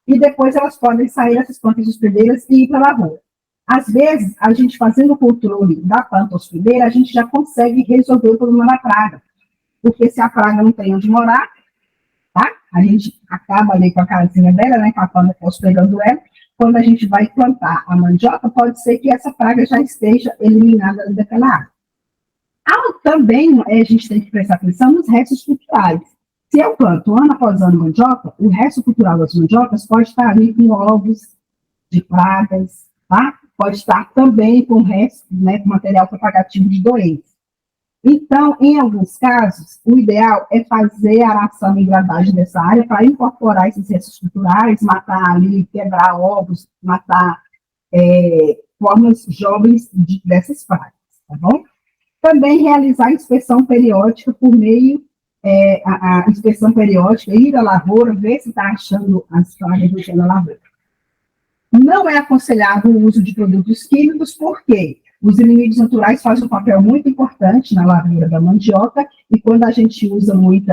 e depois elas podem sair dessas plantas hospedeiras e ir para a lavoura. Às vezes, a gente fazendo o controle da planta hospedeira, a gente já consegue resolver o problema da praga. Porque se a praga não tem onde morar, tá? A gente acaba ali com a casinha dela, né, com a planta hospedando ela. Quando a gente vai plantar a mandioca, pode ser que essa praga já esteja eliminada daquela área. Também a gente tem que prestar atenção nos restos culturais. Se eu planto ano após ano mandioca, o resto cultural das mandiocas pode estar ali com ovos de pragas, tá? Pode estar também com o resto, né, com material propagativo de doenças. Então, em alguns casos, o ideal é fazer a aração e gradagem dessa área para incorporar esses restos culturais, matar ali, quebrar ovos, matar formas jovens dessas pragas, tá bom? Também realizar a inspeção periódica por meio, a inspeção periódica, ir à lavoura, ver se está achando as pragas na lavoura. Não é aconselhável o uso de produtos químicos, porque os inimigos naturais fazem um papel muito importante na lavoura da mandioca, e quando a gente usa muito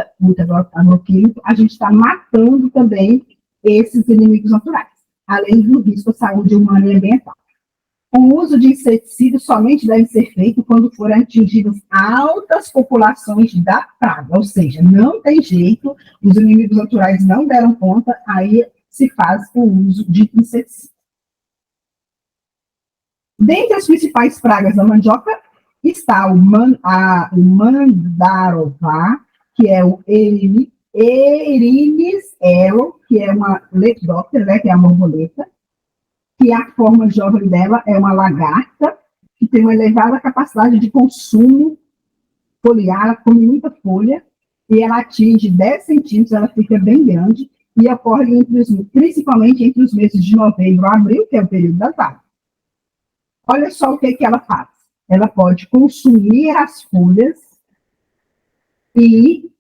agroquímico, a gente está matando também esses inimigos naturais, além do risco à saúde humana e ambiental. O uso de inseticidas somente deve ser feito quando forem atingidas altas populações da praga, ou seja, não tem jeito, os inimigos naturais não deram conta, aí se faz o uso de inseticidas. Dentre as principais pragas da mandioca está o mandarová, que é o Erinis elo, que é uma lepidóptera, né, que é a borboleta, que a forma jovem dela é uma lagarta, que tem uma elevada capacidade de consumo foliar, ela come muita folha, e ela atinge 10 centímetros, ela fica bem grande, e ocorre principalmente entre os meses de novembro a abril, que é o período das águas. Olha só o que ela faz. Ela pode consumir as folhas, e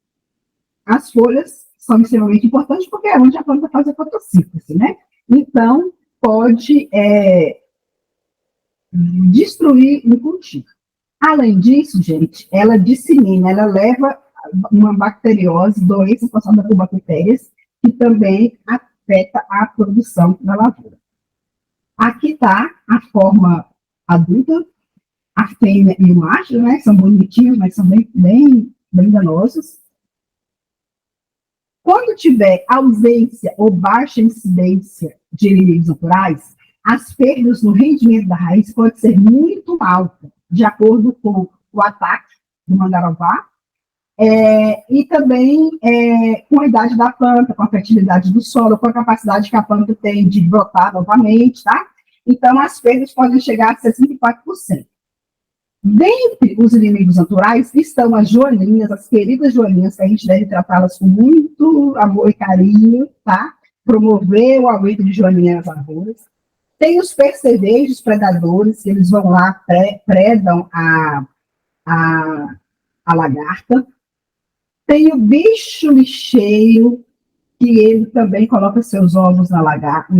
as folhas são extremamente importantes, porque é onde a planta faz a fotossíntese, né? Então, pode destruir um cultivo. Além disso, gente, ela dissemina, ela leva uma bacteriose, doença causada por bactérias, que também afeta a produção da lavoura. Aqui está a forma adulta, a fêmea e o macho, né? São bonitinhos, mas são bem danosos. Quando tiver ausência ou baixa incidência de inimigos naturais, as perdas no rendimento da raiz podem ser muito altas, de acordo com o ataque do mandarová, e também com a idade da planta, com a fertilidade do solo, com a capacidade que a planta tem de brotar novamente, tá? Então, as perdas podem chegar a 64%. Dentre os inimigos naturais estão as joaninhas, as queridas joaninhas, que a gente deve tratá-las com muito amor e carinho, tá? Promover o aumento de joaninhas nas lavouras. Tem os percevejos predadores, que eles vão lá, predam a lagarta. Tem o bicho lixeiro, que ele também coloca seus ovos na lagarta.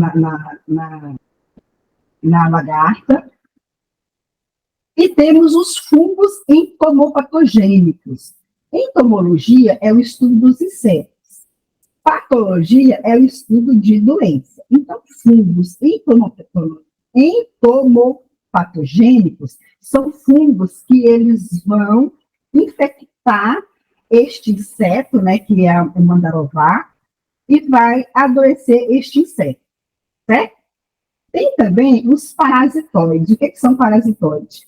E temos os fungos entomopatogênicos. Entomologia é o estudo dos insetos. Patologia é o estudo de doença. Então, fungos entomopatogênicos são fungos que eles vão infectar este inseto, né, que é o mandarová, e vai adoecer este inseto, certo? Tem também os parasitoides. O que são parasitoides?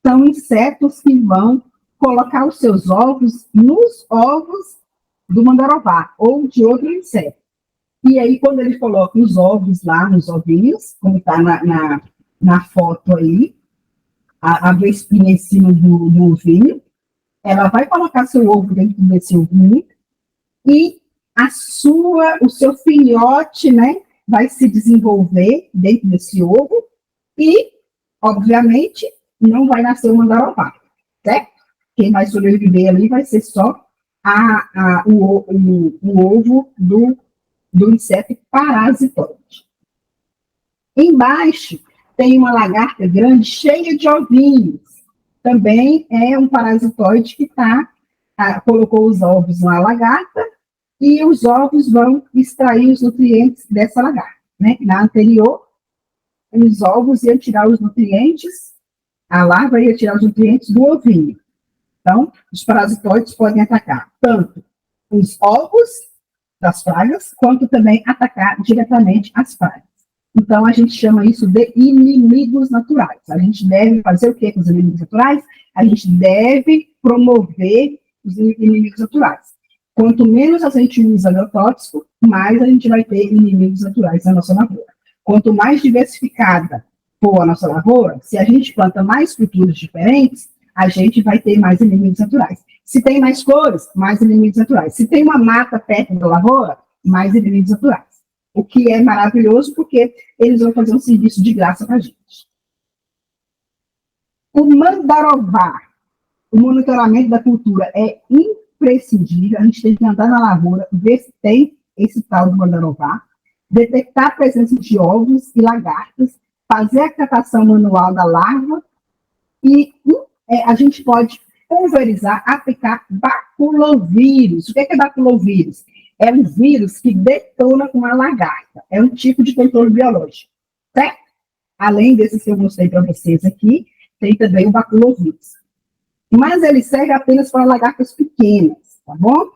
São insetos que vão colocar os seus ovos nos ovos do mandarová ou de outro inseto. E aí, quando ele coloca os ovos lá, nos ovinhos, como está na foto aí, a vespinha em cima do ovinho, ela vai colocar seu ovo dentro desse ovinho e o seu filhote, né, vai se desenvolver dentro desse ovo e, obviamente, não vai nascer o mandarová, certo? Quem vai sobreviver ali vai ser só o ovo do inseto parasitoide. Embaixo tem uma lagarta grande cheia de ovinhos. Também é um parasitoide que colocou os ovos na lagarta e os ovos vão extrair os nutrientes dessa lagarta, né? Na anterior, os ovos iam tirar os nutrientes, a larva ia tirar os nutrientes do ovinho. Então, os parasitoides podem atacar tanto os ovos das pragas, quanto também atacar diretamente as pragas. Então, a gente chama isso de inimigos naturais. A gente deve fazer o que com os inimigos naturais? A gente deve promover os inimigos naturais. Quanto menos a gente usa agrotóxico, mais a gente vai ter inimigos naturais na nossa lavoura. Quanto mais diversificada for a nossa lavoura, se a gente planta mais culturas diferentes, a gente vai ter mais inimigos naturais. Se tem mais cores, mais inimigos naturais. Se tem uma mata perto da lavoura, mais inimigos naturais. O que é maravilhoso, porque eles vão fazer um serviço de graça para a gente. O mandarová, o monitoramento da cultura é imprescindível. A gente tem que andar na lavoura, ver se tem esse tal do mandarová, detectar a presença de ovos e lagartas, fazer a catação manual da larva e a gente pode pulverizar, aplicar baculovírus. O que é baculovírus? É um vírus que detona uma lagarta. É um tipo de controle biológico, certo? Além desses que eu mostrei para vocês aqui, tem também o baculovírus. Mas ele serve apenas para lagartas pequenas, tá bom?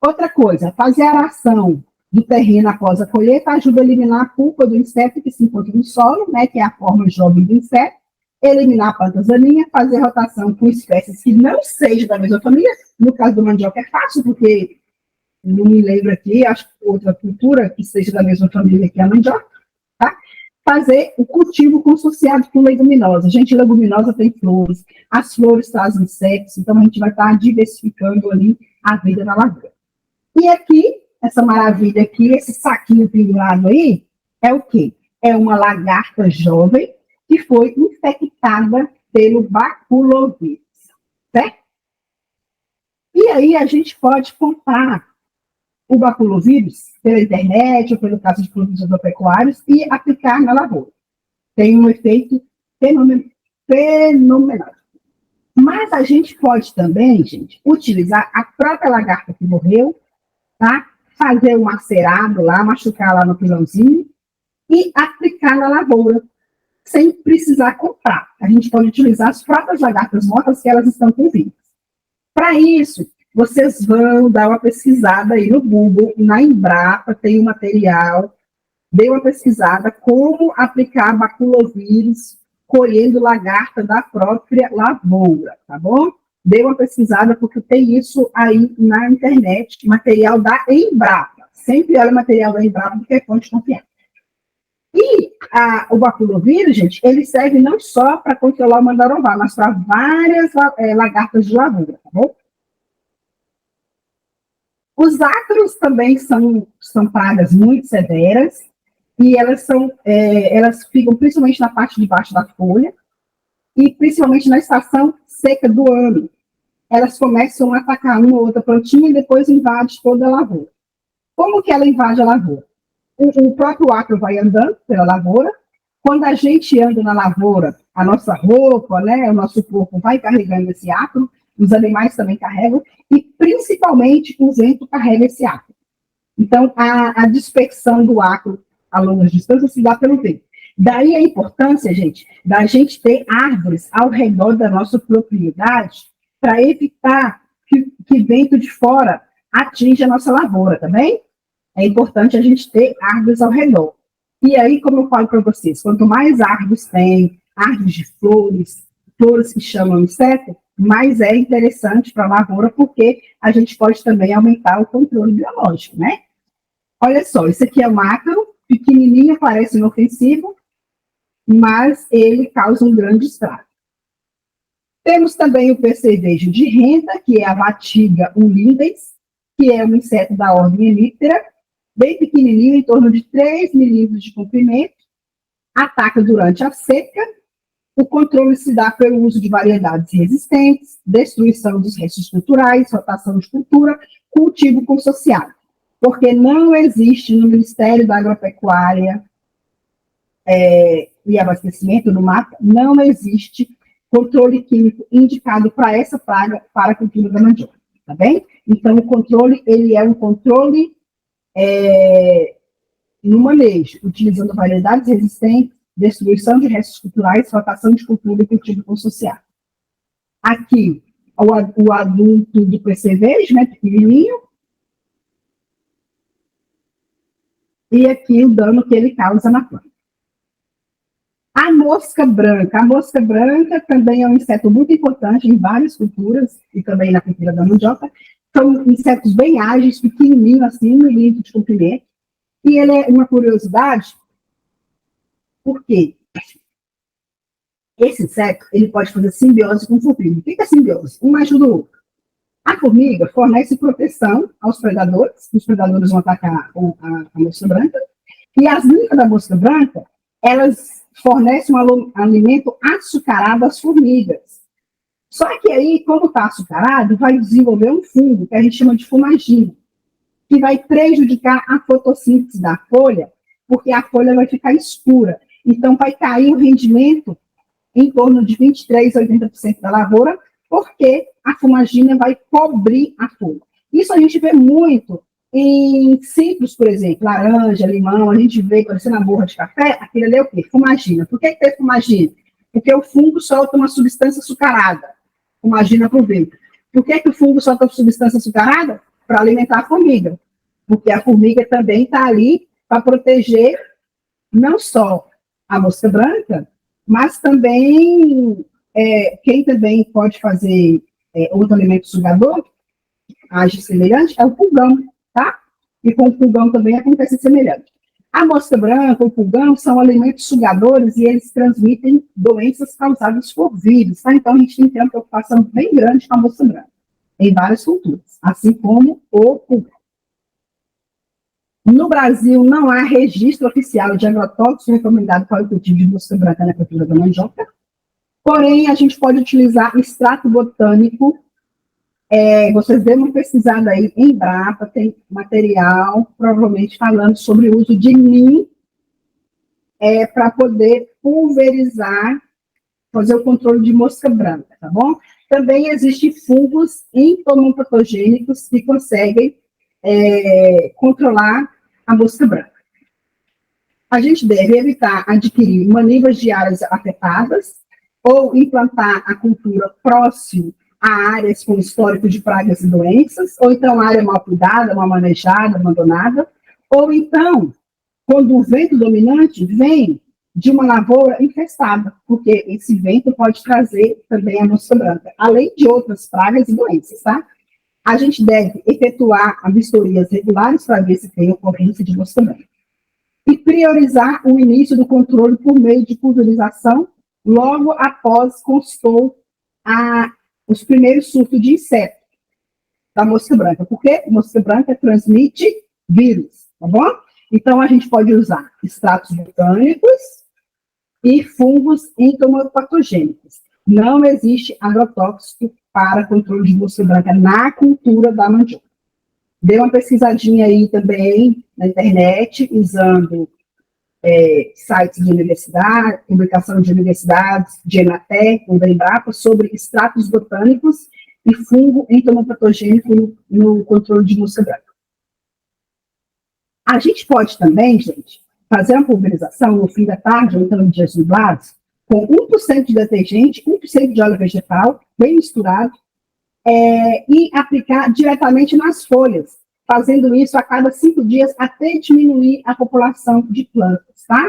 Outra coisa, fazer aração do terreno após a colheita ajuda a eliminar a pulpa do inseto que se encontra no solo, né, que é a forma jovem do inseto, eliminar a planta daninha, fazer rotação com espécies que não sejam da mesma família. No caso do mandioca é fácil, porque não me lembro aqui, acho que outra cultura que seja da mesma família que a mandioca, tá? Fazer o cultivo consociado com leguminosa. Gente, leguminosa tem flores, as flores trazem insetos, então a gente vai estar diversificando ali a vida na lavoura. E aqui, essa maravilha aqui, esse saquinho pendurado aí, é o quê? É uma lagarta jovem que foi infectada pelo baculovírus, certo? E aí a gente pode comprar o baculovírus pela internet ou pelo caso de produtos agropecuários e aplicar na lavoura. Tem um efeito fenomenal. Mas a gente pode também, gente, utilizar a própria lagarta que morreu, tá? Fazer um macerado lá, machucar lá no pilãozinho e aplicar na lavoura, sem precisar comprar. A gente pode utilizar as próprias lagartas mortas que elas estão com vírus. Para isso, vocês vão dar uma pesquisada aí no Google, na Embrapa tem um material, dê uma pesquisada como aplicar baculovírus colhendo lagarta da própria lavoura, tá bom? Dê uma pesquisada, porque tem isso aí na internet, material da Embrapa. Sempre olha material da Embrapa, porque é fonte confiável. E o baculovírus, gente, ele serve não só para controlar o mandarová, mas para várias lagartas de lavoura, tá bom? Os ácaros também são pragas muito severas, e elas ficam principalmente na parte de baixo da folha, e principalmente na estação seca do ano. Elas começam a atacar uma ou outra plantinha e depois invade toda a lavoura. Como que ela invade a lavoura? O próprio ácaro vai andando pela lavoura. Quando a gente anda na lavoura, a nossa roupa, né, o nosso corpo vai carregando esse ácaro, os animais também carregam, e principalmente o vento carrega esse ácaro. Então, a dispersão do ácaro a longas distâncias se dá pelo vento. Daí a importância, gente, da gente ter árvores ao redor da nossa propriedade para evitar que vento de fora atinja a nossa lavoura, tá bem? É importante a gente ter árvores ao redor. E aí, como eu falo para vocês, quanto mais árvores tem, árvores de flores, flores que chamam inseto, mais é interessante para a lavoura, porque a gente pode também aumentar o controle biológico, né? Olha só, isso aqui é um ácaro, pequenininho, parece inofensivo, mas ele causa um grande estrago. Temos também o percevejo de renda, que é a Vatiga ulindens, que é um inseto da ordem Hemiptera, bem pequenininho, em torno de 3 milímetros de comprimento, ataca durante a seca. O controle se dá pelo uso de variedades resistentes, destruição dos restos culturais, rotação de cultura, cultivo consociado. Porque não existe no Ministério da Agropecuária e Abastecimento, no MAPA, não existe controle químico indicado para essa praga, para a cultura da mandioca, tá bem? Então, o controle, ele é um controle no manejo, utilizando variedades resistentes, destruição de restos culturais, rotação de cultura e cultivo consociado. Aqui, o adulto do percevejo, né, pequenininho, e aqui o dano que ele causa na planta. A mosca branca também é um inseto muito importante em várias culturas, e também na cultura da mandioca. São insetos bem ágeis, pequenininhos, assim, 1 milímetro de comprimento. E ele é uma curiosidade, porque esse inseto ele pode fazer simbiose com o formiga. O que é simbiose? Um ajuda o outro. A formiga fornece proteção aos predadores, os predadores vão atacar a mosca branca, e as ninfas da mosca branca, elas fornecem um alimento açucarado às formigas. Só que aí, como está açucarado, vai desenvolver um fungo, que a gente chama de fumagina, que vai prejudicar a fotossíntese da folha, porque a folha vai ficar escura. Então, vai cair o rendimento em torno de 23% a 80% da lavoura, porque a fumagina vai cobrir a folha. Isso a gente vê muito em citros, por exemplo, laranja, limão, a gente vê parecendo a borra de café, aquilo ali é o quê? Fumagina. Por que tem fumagina? Porque o fungo solta uma substância açucarada, fumagina para o vento. Por que o fungo solta substância açucarada? Para alimentar a formiga. Porque a formiga também está ali para proteger não só a mosca branca, mas também quem também pode fazer outro alimento sugador, age semelhante, é o pulgão, tá? E com o pulgão também acontece semelhante. A mosca branca, o pulgão, são alimentos sugadores e eles transmitem doenças causadas por vírus, tá? Então, a gente tem que ter uma preocupação bem grande com a mosca branca. em várias culturas, assim como o cuco. No Brasil, não há registro oficial de agrotóxicos recomendado para o cultivo de mosca branca na cultura da mandioca, porém, a gente pode utilizar extrato botânico. Vocês dêem uma pesquisada aí em Embrapa, tem material, provavelmente falando sobre o uso de NIM para poder pulverizar, fazer o controle de mosca branca, tá bom? Também existem fungos entomopatogênicos que conseguem controlar a mosca branca. A gente deve evitar adquirir manivas de áreas afetadas ou implantar a cultura próximo a áreas com histórico de pragas e doenças, ou então área mal cuidada, mal manejada, abandonada, ou então, quando o vento dominante vem de uma lavoura infestada, porque esse vento pode trazer também a mosca branca, além de outras pragas e doenças, tá? A gente deve efetuar vistorias regulares para ver se tem ocorrência de mosca branca. E priorizar o início do controle por meio de pulverização logo após constou os primeiros surtos de inseto da mosca branca, porque a mosca branca transmite vírus, tá bom? Então, a gente pode usar extratos botânicos e fungos entomopatogênicos. Não existe agrotóxico para controle de mosca branca na cultura da mandioca. Dê uma pesquisadinha aí também na internet, usando sites de universidade, publicação de universidades, de Emater, da Embrapa, sobre extratos botânicos e fungo entomopatogênico no controle de mosca branca. A gente pode também, gente, fazer uma pulverização no fim da tarde, ou então em dias nublados, com 1% de detergente, 1% de óleo vegetal, bem misturado, e aplicar diretamente nas folhas, fazendo isso a cada 5 dias até diminuir a população de plantas, tá?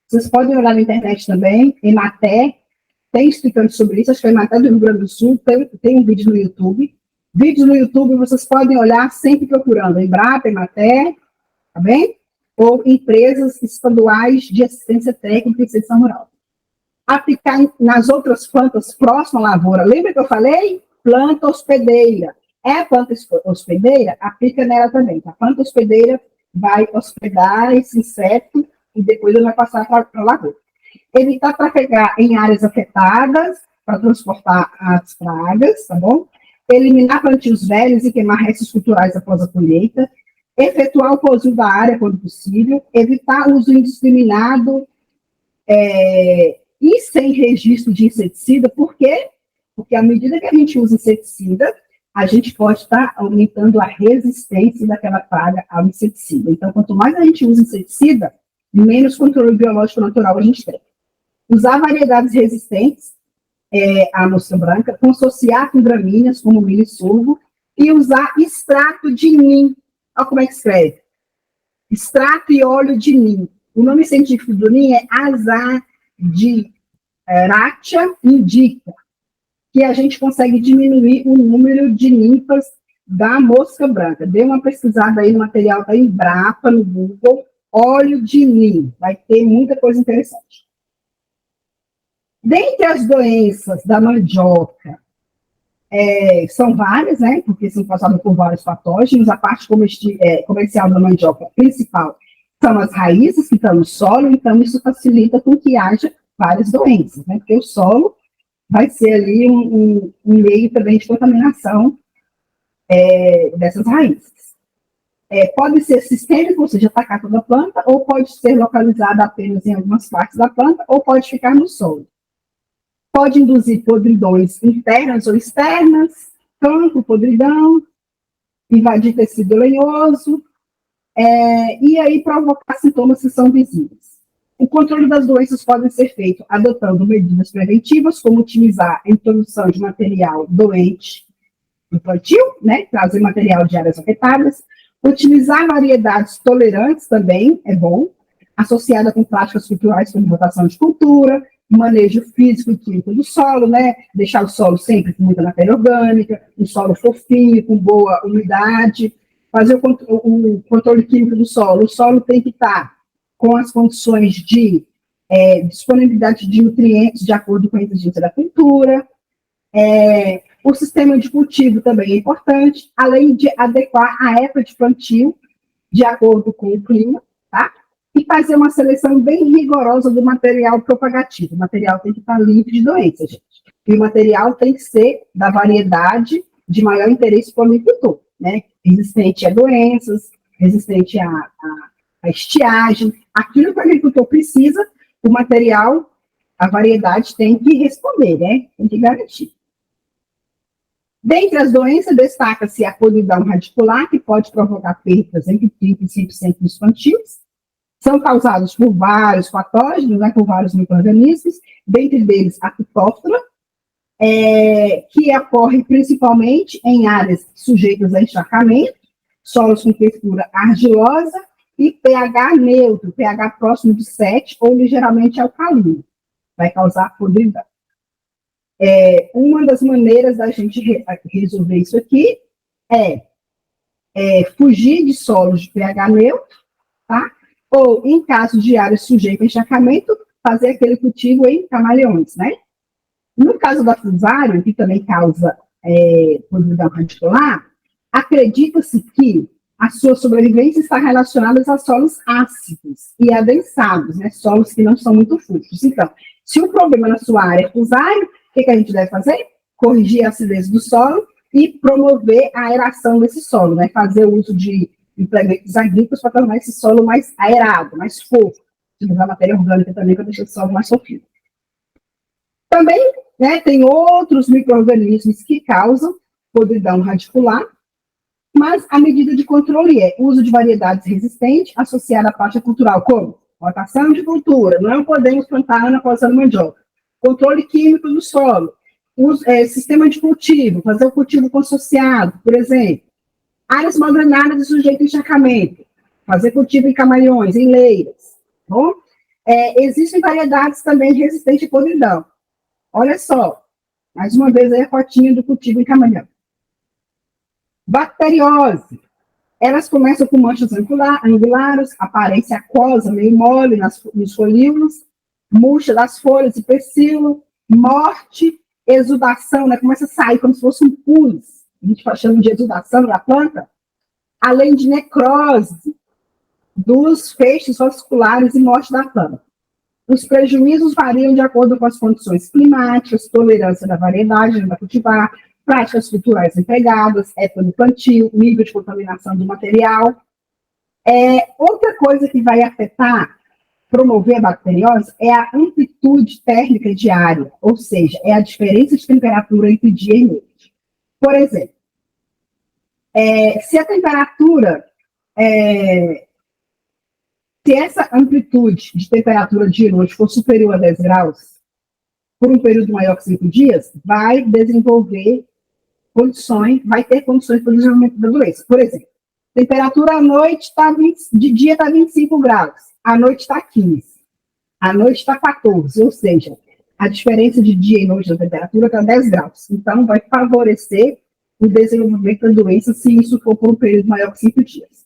Vocês podem olhar na internet também, Emater, tem explicando sobre isso, acho que é Emater do Rio Grande do Sul, tem um vídeo no YouTube. Vídeos no YouTube vocês podem olhar sempre procurando Embrapa, Emater, tá bem? Ou empresas estaduais de assistência técnica e extensão rural. Aplicar nas outras plantas próximas à lavoura. Lembra que eu falei? Planta hospedeira. A planta hospedeira, aplica nela também. A planta hospedeira vai hospedar esse inseto e depois ele vai passar para a lavoura. Evitar trafegar em áreas afetadas para transportar as pragas, tá bom? Eliminar plantios velhos e queimar restos culturais após a colheita. Efetuar o pousio da área quando possível. Evitar o uso indiscriminado e sem registro de inseticida. Por quê? Porque à medida que a gente usa inseticida, a gente pode estar aumentando a resistência daquela praga ao inseticida. Então, quanto mais a gente usa inseticida, menos controle biológico natural a gente tem. Usar variedades resistentes à mosca branca, consociar com gramíneas, como milho e sorgo, e usar extrato de NIM. Olha como é que escreve. Extrato e óleo de NIM. O nome científico do NIM é Azadiratia indica, que a gente consegue diminuir o número de ninfas da mosca branca. Dê uma pesquisada aí no material da Embrapa, no Google, óleo de NIM. Vai ter muita coisa interessante. Dentre as doenças da mandioca, são várias, né? Porque são causadas por vários patógenos. A parte comercial da mandioca principal são as raízes que estão no solo, então isso facilita com que haja várias doenças, né? Porque o solo vai ser ali um meio também de contaminação dessas raízes. Pode ser sistêmico, ou seja, atacar toda a planta, ou pode ser localizada apenas em algumas partes da planta, ou pode ficar no solo. Pode induzir podridões internas ou externas, cancro, podridão, invadir tecido lenhoso, e aí provocar sintomas que são visíveis. O controle das doenças pode ser feito adotando medidas preventivas, como otimizar a introdução de material doente no plantio, né, trazer material de áreas afetadas, utilizar variedades tolerantes também é bom, associada com práticas culturais como rotação de cultura, manejo físico e químico do solo, né, deixar o solo sempre com muita matéria orgânica, um solo fofinho, com boa umidade, fazer o controle químico do solo. O solo tem que estar com as condições de disponibilidade de nutrientes de acordo com a exigência da cultura, O sistema de cultivo também é importante, além de adequar a época de plantio de acordo com o clima, tá? E fazer uma seleção bem rigorosa do material propagativo. O material tem que estar livre de doenças, gente. E o material tem que ser da variedade de maior interesse para o agricultor, né? Resistente a doenças, resistente a estiagem. Aquilo que o agricultor precisa, o material, a variedade tem que responder, né? Tem que garantir. Dentre as doenças, destaca-se a podridão radicular, que pode provocar perdas entre 30% e 100% dos plantios. São causados por vários patógenos, né, por vários micro-organismos, dentre eles a fitóftora, que ocorre principalmente em áreas sujeitas a encharcamento, solos com textura argilosa e pH neutro, pH próximo de 7 ou ligeiramente alcalino. Vai causar podridão. Uma das maneiras da gente resolver isso aqui é fugir de solos de pH neutro, tá? Ou, em caso de áreas sujeitas a encharcamento, fazer aquele cultivo em camaleões, né? No caso da fusária, que também causa podridão radicular, acredita-se que a sua sobrevivência está relacionada a solos ácidos e adensados, né? Solos que não são muito fústicos. Então, se o problema na sua área é fusária, o que a gente deve fazer? Corrigir a acidez do solo e promover a aeração desse solo, né? Fazer uso de implementos agrícolas para tornar esse solo mais aerado, mais fofo. Utilizar matéria orgânica também para deixar o solo mais fofinho. Também, né, tem outros micro-organismos que causam podridão radicular, mas a medida de controle é uso de variedades resistentes associada à prática cultural, como rotação de cultura, não podemos plantar ano após ano mandioca, controle químico do solo, sistema de cultivo, fazer o cultivo consociado, por exemplo, áreas mal drenadas e sujeitas a encharcamento, fazer cultivo em camaleões, em leiras, bom? Existem variedades também resistentes à podridão. Olha só, mais uma vez aí a fotinha do cultivo em camaleão. Bacteriose. Elas começam com manchas angulares, aparência aquosa, meio mole nos folíolos, murcha das folhas e pecíolo, morte, exudação, né? Começa a sair como se fosse um pus, a gente chama de exudação da planta, além de necrose dos feixes vasculares e morte da planta. Os prejuízos variam de acordo com as condições climáticas, tolerância da variedade para cultivar, práticas culturais empregadas, época do plantio, nível de contaminação do material. Outra coisa que vai afetar, promover a bacteriose, é a amplitude térmica diária, ou seja, é a diferença de temperatura entre dia e noite. Por exemplo, se a temperatura, se essa amplitude de temperatura dia e noite for superior a 10 graus, por um período maior que 5 dias, vai desenvolver condições, vai ter condições para o desenvolvimento da doença. Por exemplo, temperatura à noite de dia está 25 graus, à noite está 15, à noite está 14, ou seja, a diferença de dia e noite da temperatura está 10 graus. Então, vai favorecer o desenvolvimento da doença se isso for por um período maior que 5 dias.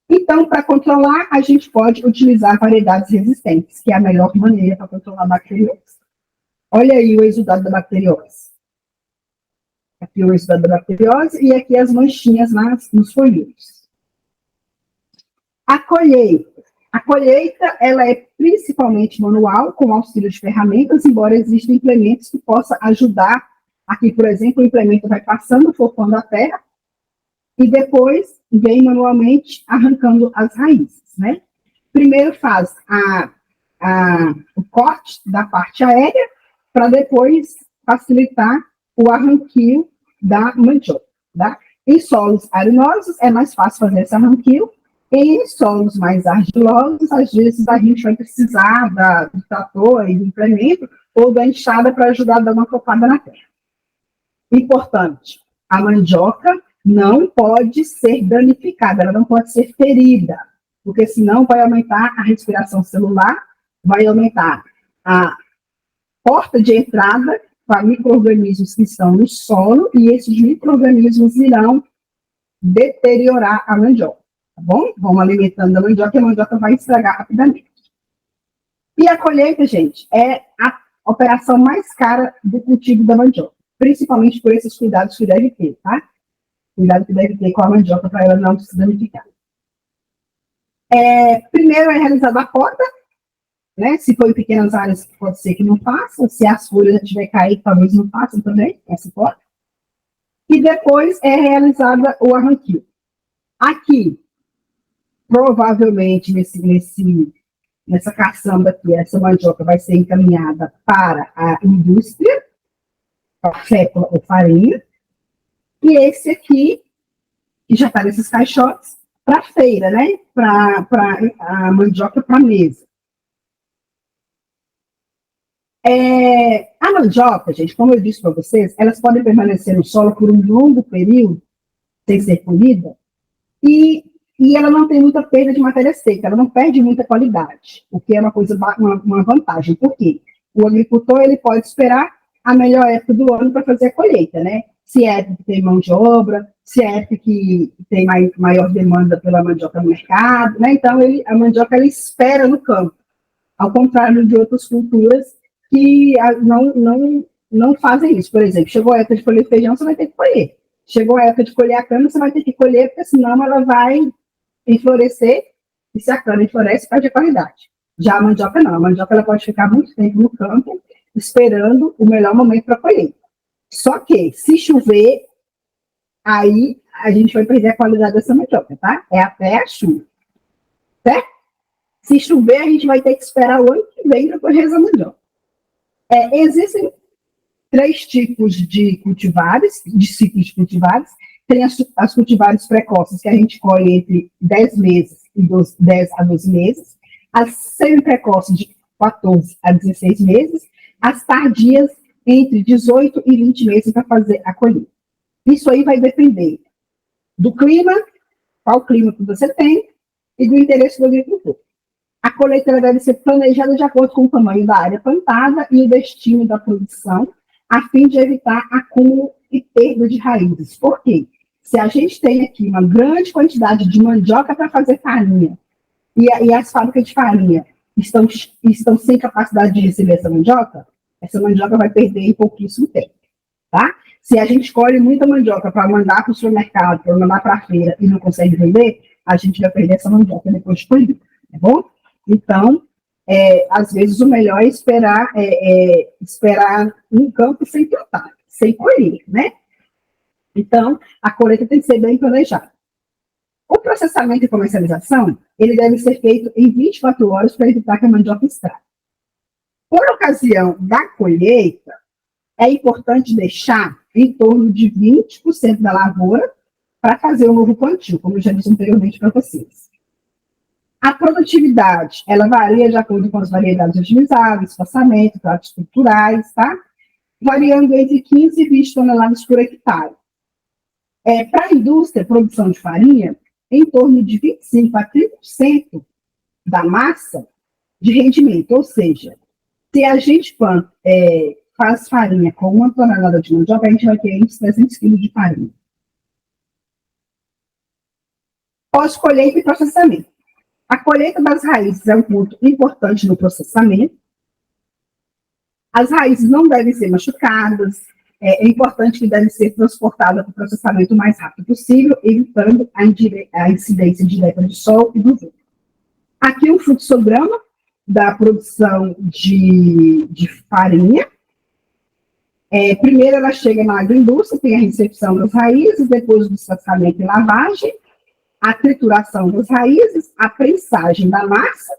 Então, para controlar, a gente pode utilizar variedades resistentes, que é a melhor maneira para controlar a bacteriose. Olha aí o exudado da bacteriose. Aqui o exudado da bacteriose e aqui as manchinhas nos folhões. A colheita. A colheita, ela é principalmente manual, com auxílio de ferramentas, embora existam implementos que possam ajudar. Aqui, por exemplo, o implemento vai passando, fofando a terra, e depois vem manualmente arrancando as raízes, né? Primeiro faz o corte da parte aérea, para depois facilitar o arranquio da mandioca, tá? Em solos arenosos é mais fácil fazer esse arranquio, em solos mais argilosos, às vezes a gente vai precisar do trator e do implemento, ou da enxada para ajudar a dar uma copada na terra. Importante, a mandioca não pode ser danificada, ela não pode ser ferida, porque senão vai aumentar a respiração celular, vai aumentar a porta de entrada para micro-organismos que estão no solo, e esses micro-organismos irão deteriorar a mandioca, tá bom? Vão alimentando a mandioca e a mandioca vai estragar rapidamente. E a colheita, gente, é a operação mais cara do cultivo da mandioca. principalmente por esses cuidados que deve ter, tá? Cuidado que deve ter com a mandioca para ela não se danificar. Primeiro é realizada a poda, né? Se for em pequenas áreas, pode ser que não faça. Se as folhas já tiver caído, talvez não façam também, essa poda. E depois é realizada o arranquio. Aqui, provavelmente, nessa caçamba aqui, essa mandioca vai ser encaminhada para a indústria, a fécula ou farinha, e esse aqui, que já está nesses caixotes, para a feira, né? Para a mandioca para a mesa. A mandioca, gente, como eu disse para vocês, elas podem permanecer no solo por um longo período, sem ser colhida, e ela não tem muita perda de matéria seca, ela não perde muita qualidade, o que é uma vantagem. Por quê? O agricultor ele pode esperar a melhor época do ano para fazer a colheita, né? Se é época que tem mão de obra, se é época que tem maior demanda pela mandioca no mercado, né? Então, a mandioca ela espera no campo, ao contrário de outras culturas que não fazem isso. Por exemplo, chegou a época de colher feijão, você vai ter que colher. Chegou a época de colher a cana, você vai ter que colher, porque senão ela vai enflorescer, e se a cana enfloresce, perde a qualidade. Já a mandioca não, a mandioca ela pode ficar muito tempo no campo, esperando o melhor momento para colher. Só que, se chover, aí a gente vai perder a qualidade dessa mandioca, tá? É até a chuva, certo? Se chover, a gente vai ter que esperar o ano que vem para colher essa mandioca. Existem 3 tipos de cultivares, de ciclos de cultivares. Tem as cultivares precoces, que a gente colhe entre 10 meses e 10 a 12 meses. As semi-precoces, de 14 a 16 meses. As tardias, entre 18 e 20 meses para fazer a colheita. Isso aí vai depender do clima, qual clima que você tem, e do interesse do agricultor. A colheita deve ser planejada de acordo com o tamanho da área plantada e o destino da produção, a fim de evitar acúmulo e perda de raízes. Por quê? Se a gente tem aqui uma grande quantidade de mandioca para fazer farinha, e as fábricas de farinha estão sem capacidade de receber essa mandioca vai perder em pouquíssimo tempo, tá? Se a gente colhe muita mandioca para mandar para o supermercado, para mandar para a feira e não consegue vender, a gente vai perder essa mandioca depois de colher, tá bom? Então, às vezes o melhor é esperar um campo sem plantar, sem colher, né? Então, a colheita tem que ser bem planejada. O processamento e comercialização, ele deve ser feito em 24 horas para evitar que a mandioca estrague. Por ocasião da colheita, é importante deixar em torno de 20% da lavoura para fazer o novo plantio, como eu já disse anteriormente para vocês. A produtividade, ela varia de acordo com as variedades utilizadas, espaçamento, tratos culturais, tá? Variando entre 15 e 20 toneladas por hectare. Para a indústria, produção de farinha, em torno de 25% a 30% da massa de rendimento, ou seja, se a gente faz farinha com 1 tonelada de mandioca, a gente vai ter uns 300 quilos de farinha. Pós-colheita e processamento. A colheita das raízes é um ponto importante no processamento. As raízes não devem ser machucadas, é importante que devem ser transportadas para o processamento o mais rápido possível, evitando a incidência direta do sol e do vento. Aqui um fluxograma da produção de farinha. Primeiro ela chega na agroindústria, tem a recepção das raízes, depois o descascamento e lavagem, a trituração das raízes, a prensagem da massa.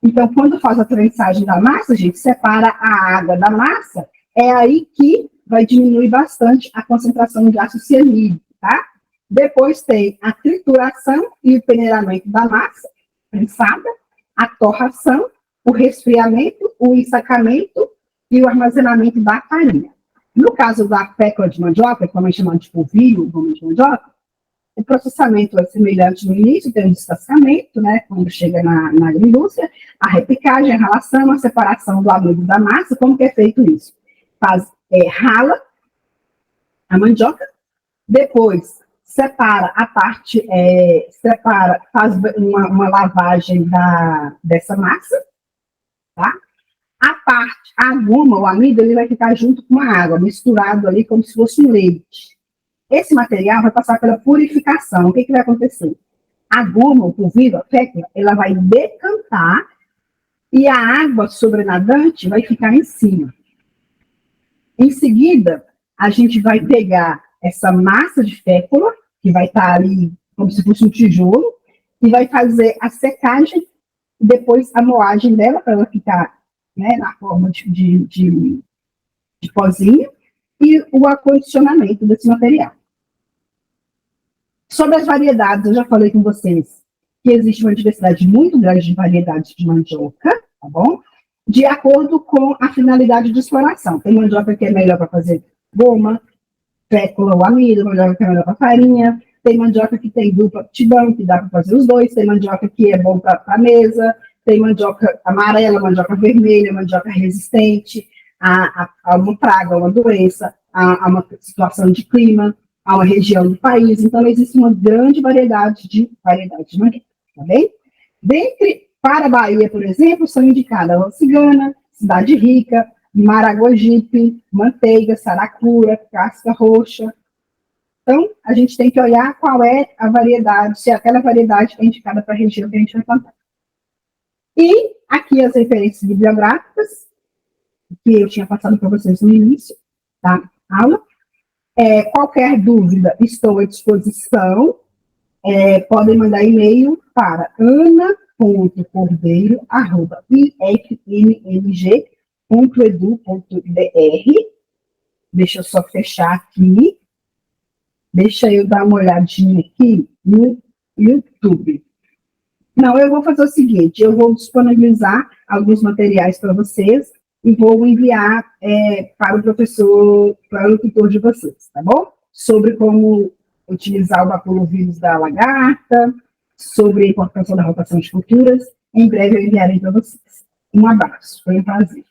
Então, quando faz a prensagem da massa, a gente separa a água da massa, é aí que vai diminuir bastante a concentração de ácido cianídrico, tá? Depois tem a trituração e o peneiramento da massa prensada, a torração, o resfriamento, o ensacamento e o armazenamento da farinha. No caso da fécula de mandioca, como é chamado de polvilho, goma de mandioca, o processamento é semelhante no início, tem o descascamento, né, quando chega na agroindústria, a repicagem, a ralação, a separação do amido da massa. Como que é feito isso? Rala a mandioca, depois separa a parte, faz uma lavagem dessa massa, tá? A goma, o amido, ele vai ficar junto com a água, misturado ali como se fosse um leite. Esse material vai passar pela purificação. O que vai acontecer? A goma, o polvilho, a fécula, ela vai decantar e a água sobrenadante vai ficar em cima. Em seguida, a gente vai pegar essa massa de fécula, que vai estar ali como se fosse um tijolo, e vai fazer a secagem e depois a moagem dela, para ela ficar, né, na forma de pozinho, e o acondicionamento desse material. Sobre as variedades, eu já falei com vocês que existe uma diversidade muito grande de variedades de mandioca, tá bom? De acordo com a finalidade de exploração. Tem mandioca que é melhor para fazer goma, fécula ou amido, mandioca que é melhor para farinha, tem mandioca que tem dupla aptidão, que dá para fazer os dois, tem mandioca que é bom para a mesa, tem mandioca amarela, mandioca vermelha, mandioca resistente a uma praga, a uma doença, a uma situação de clima, a uma região do país. Então, existe uma grande variedade de mandioca, tá bem? Para a Bahia, por exemplo, são indicadas a cigana, cidade rica, maragogipe, manteiga, saracura, casca roxa. Então, a gente tem que olhar qual é a variedade, se aquela variedade é indicada para a região que a gente vai plantar. E aqui as referências bibliográficas, que eu tinha passado para vocês no início da aula. Qualquer dúvida, estou à disposição. Podem mandar e-mail para ana.cordeiro@ifmng.edu.br. Deixa eu só fechar aqui. Deixa eu dar uma olhadinha aqui no YouTube. Não, eu vou fazer o seguinte, eu vou disponibilizar alguns materiais para vocês e vou enviar para o professor, para o tutor de vocês, tá bom? Sobre como utilizar o baculovírus da lagarta, sobre a importância da rotação de culturas. Em breve eu enviarei para vocês. Um abraço, foi um prazer.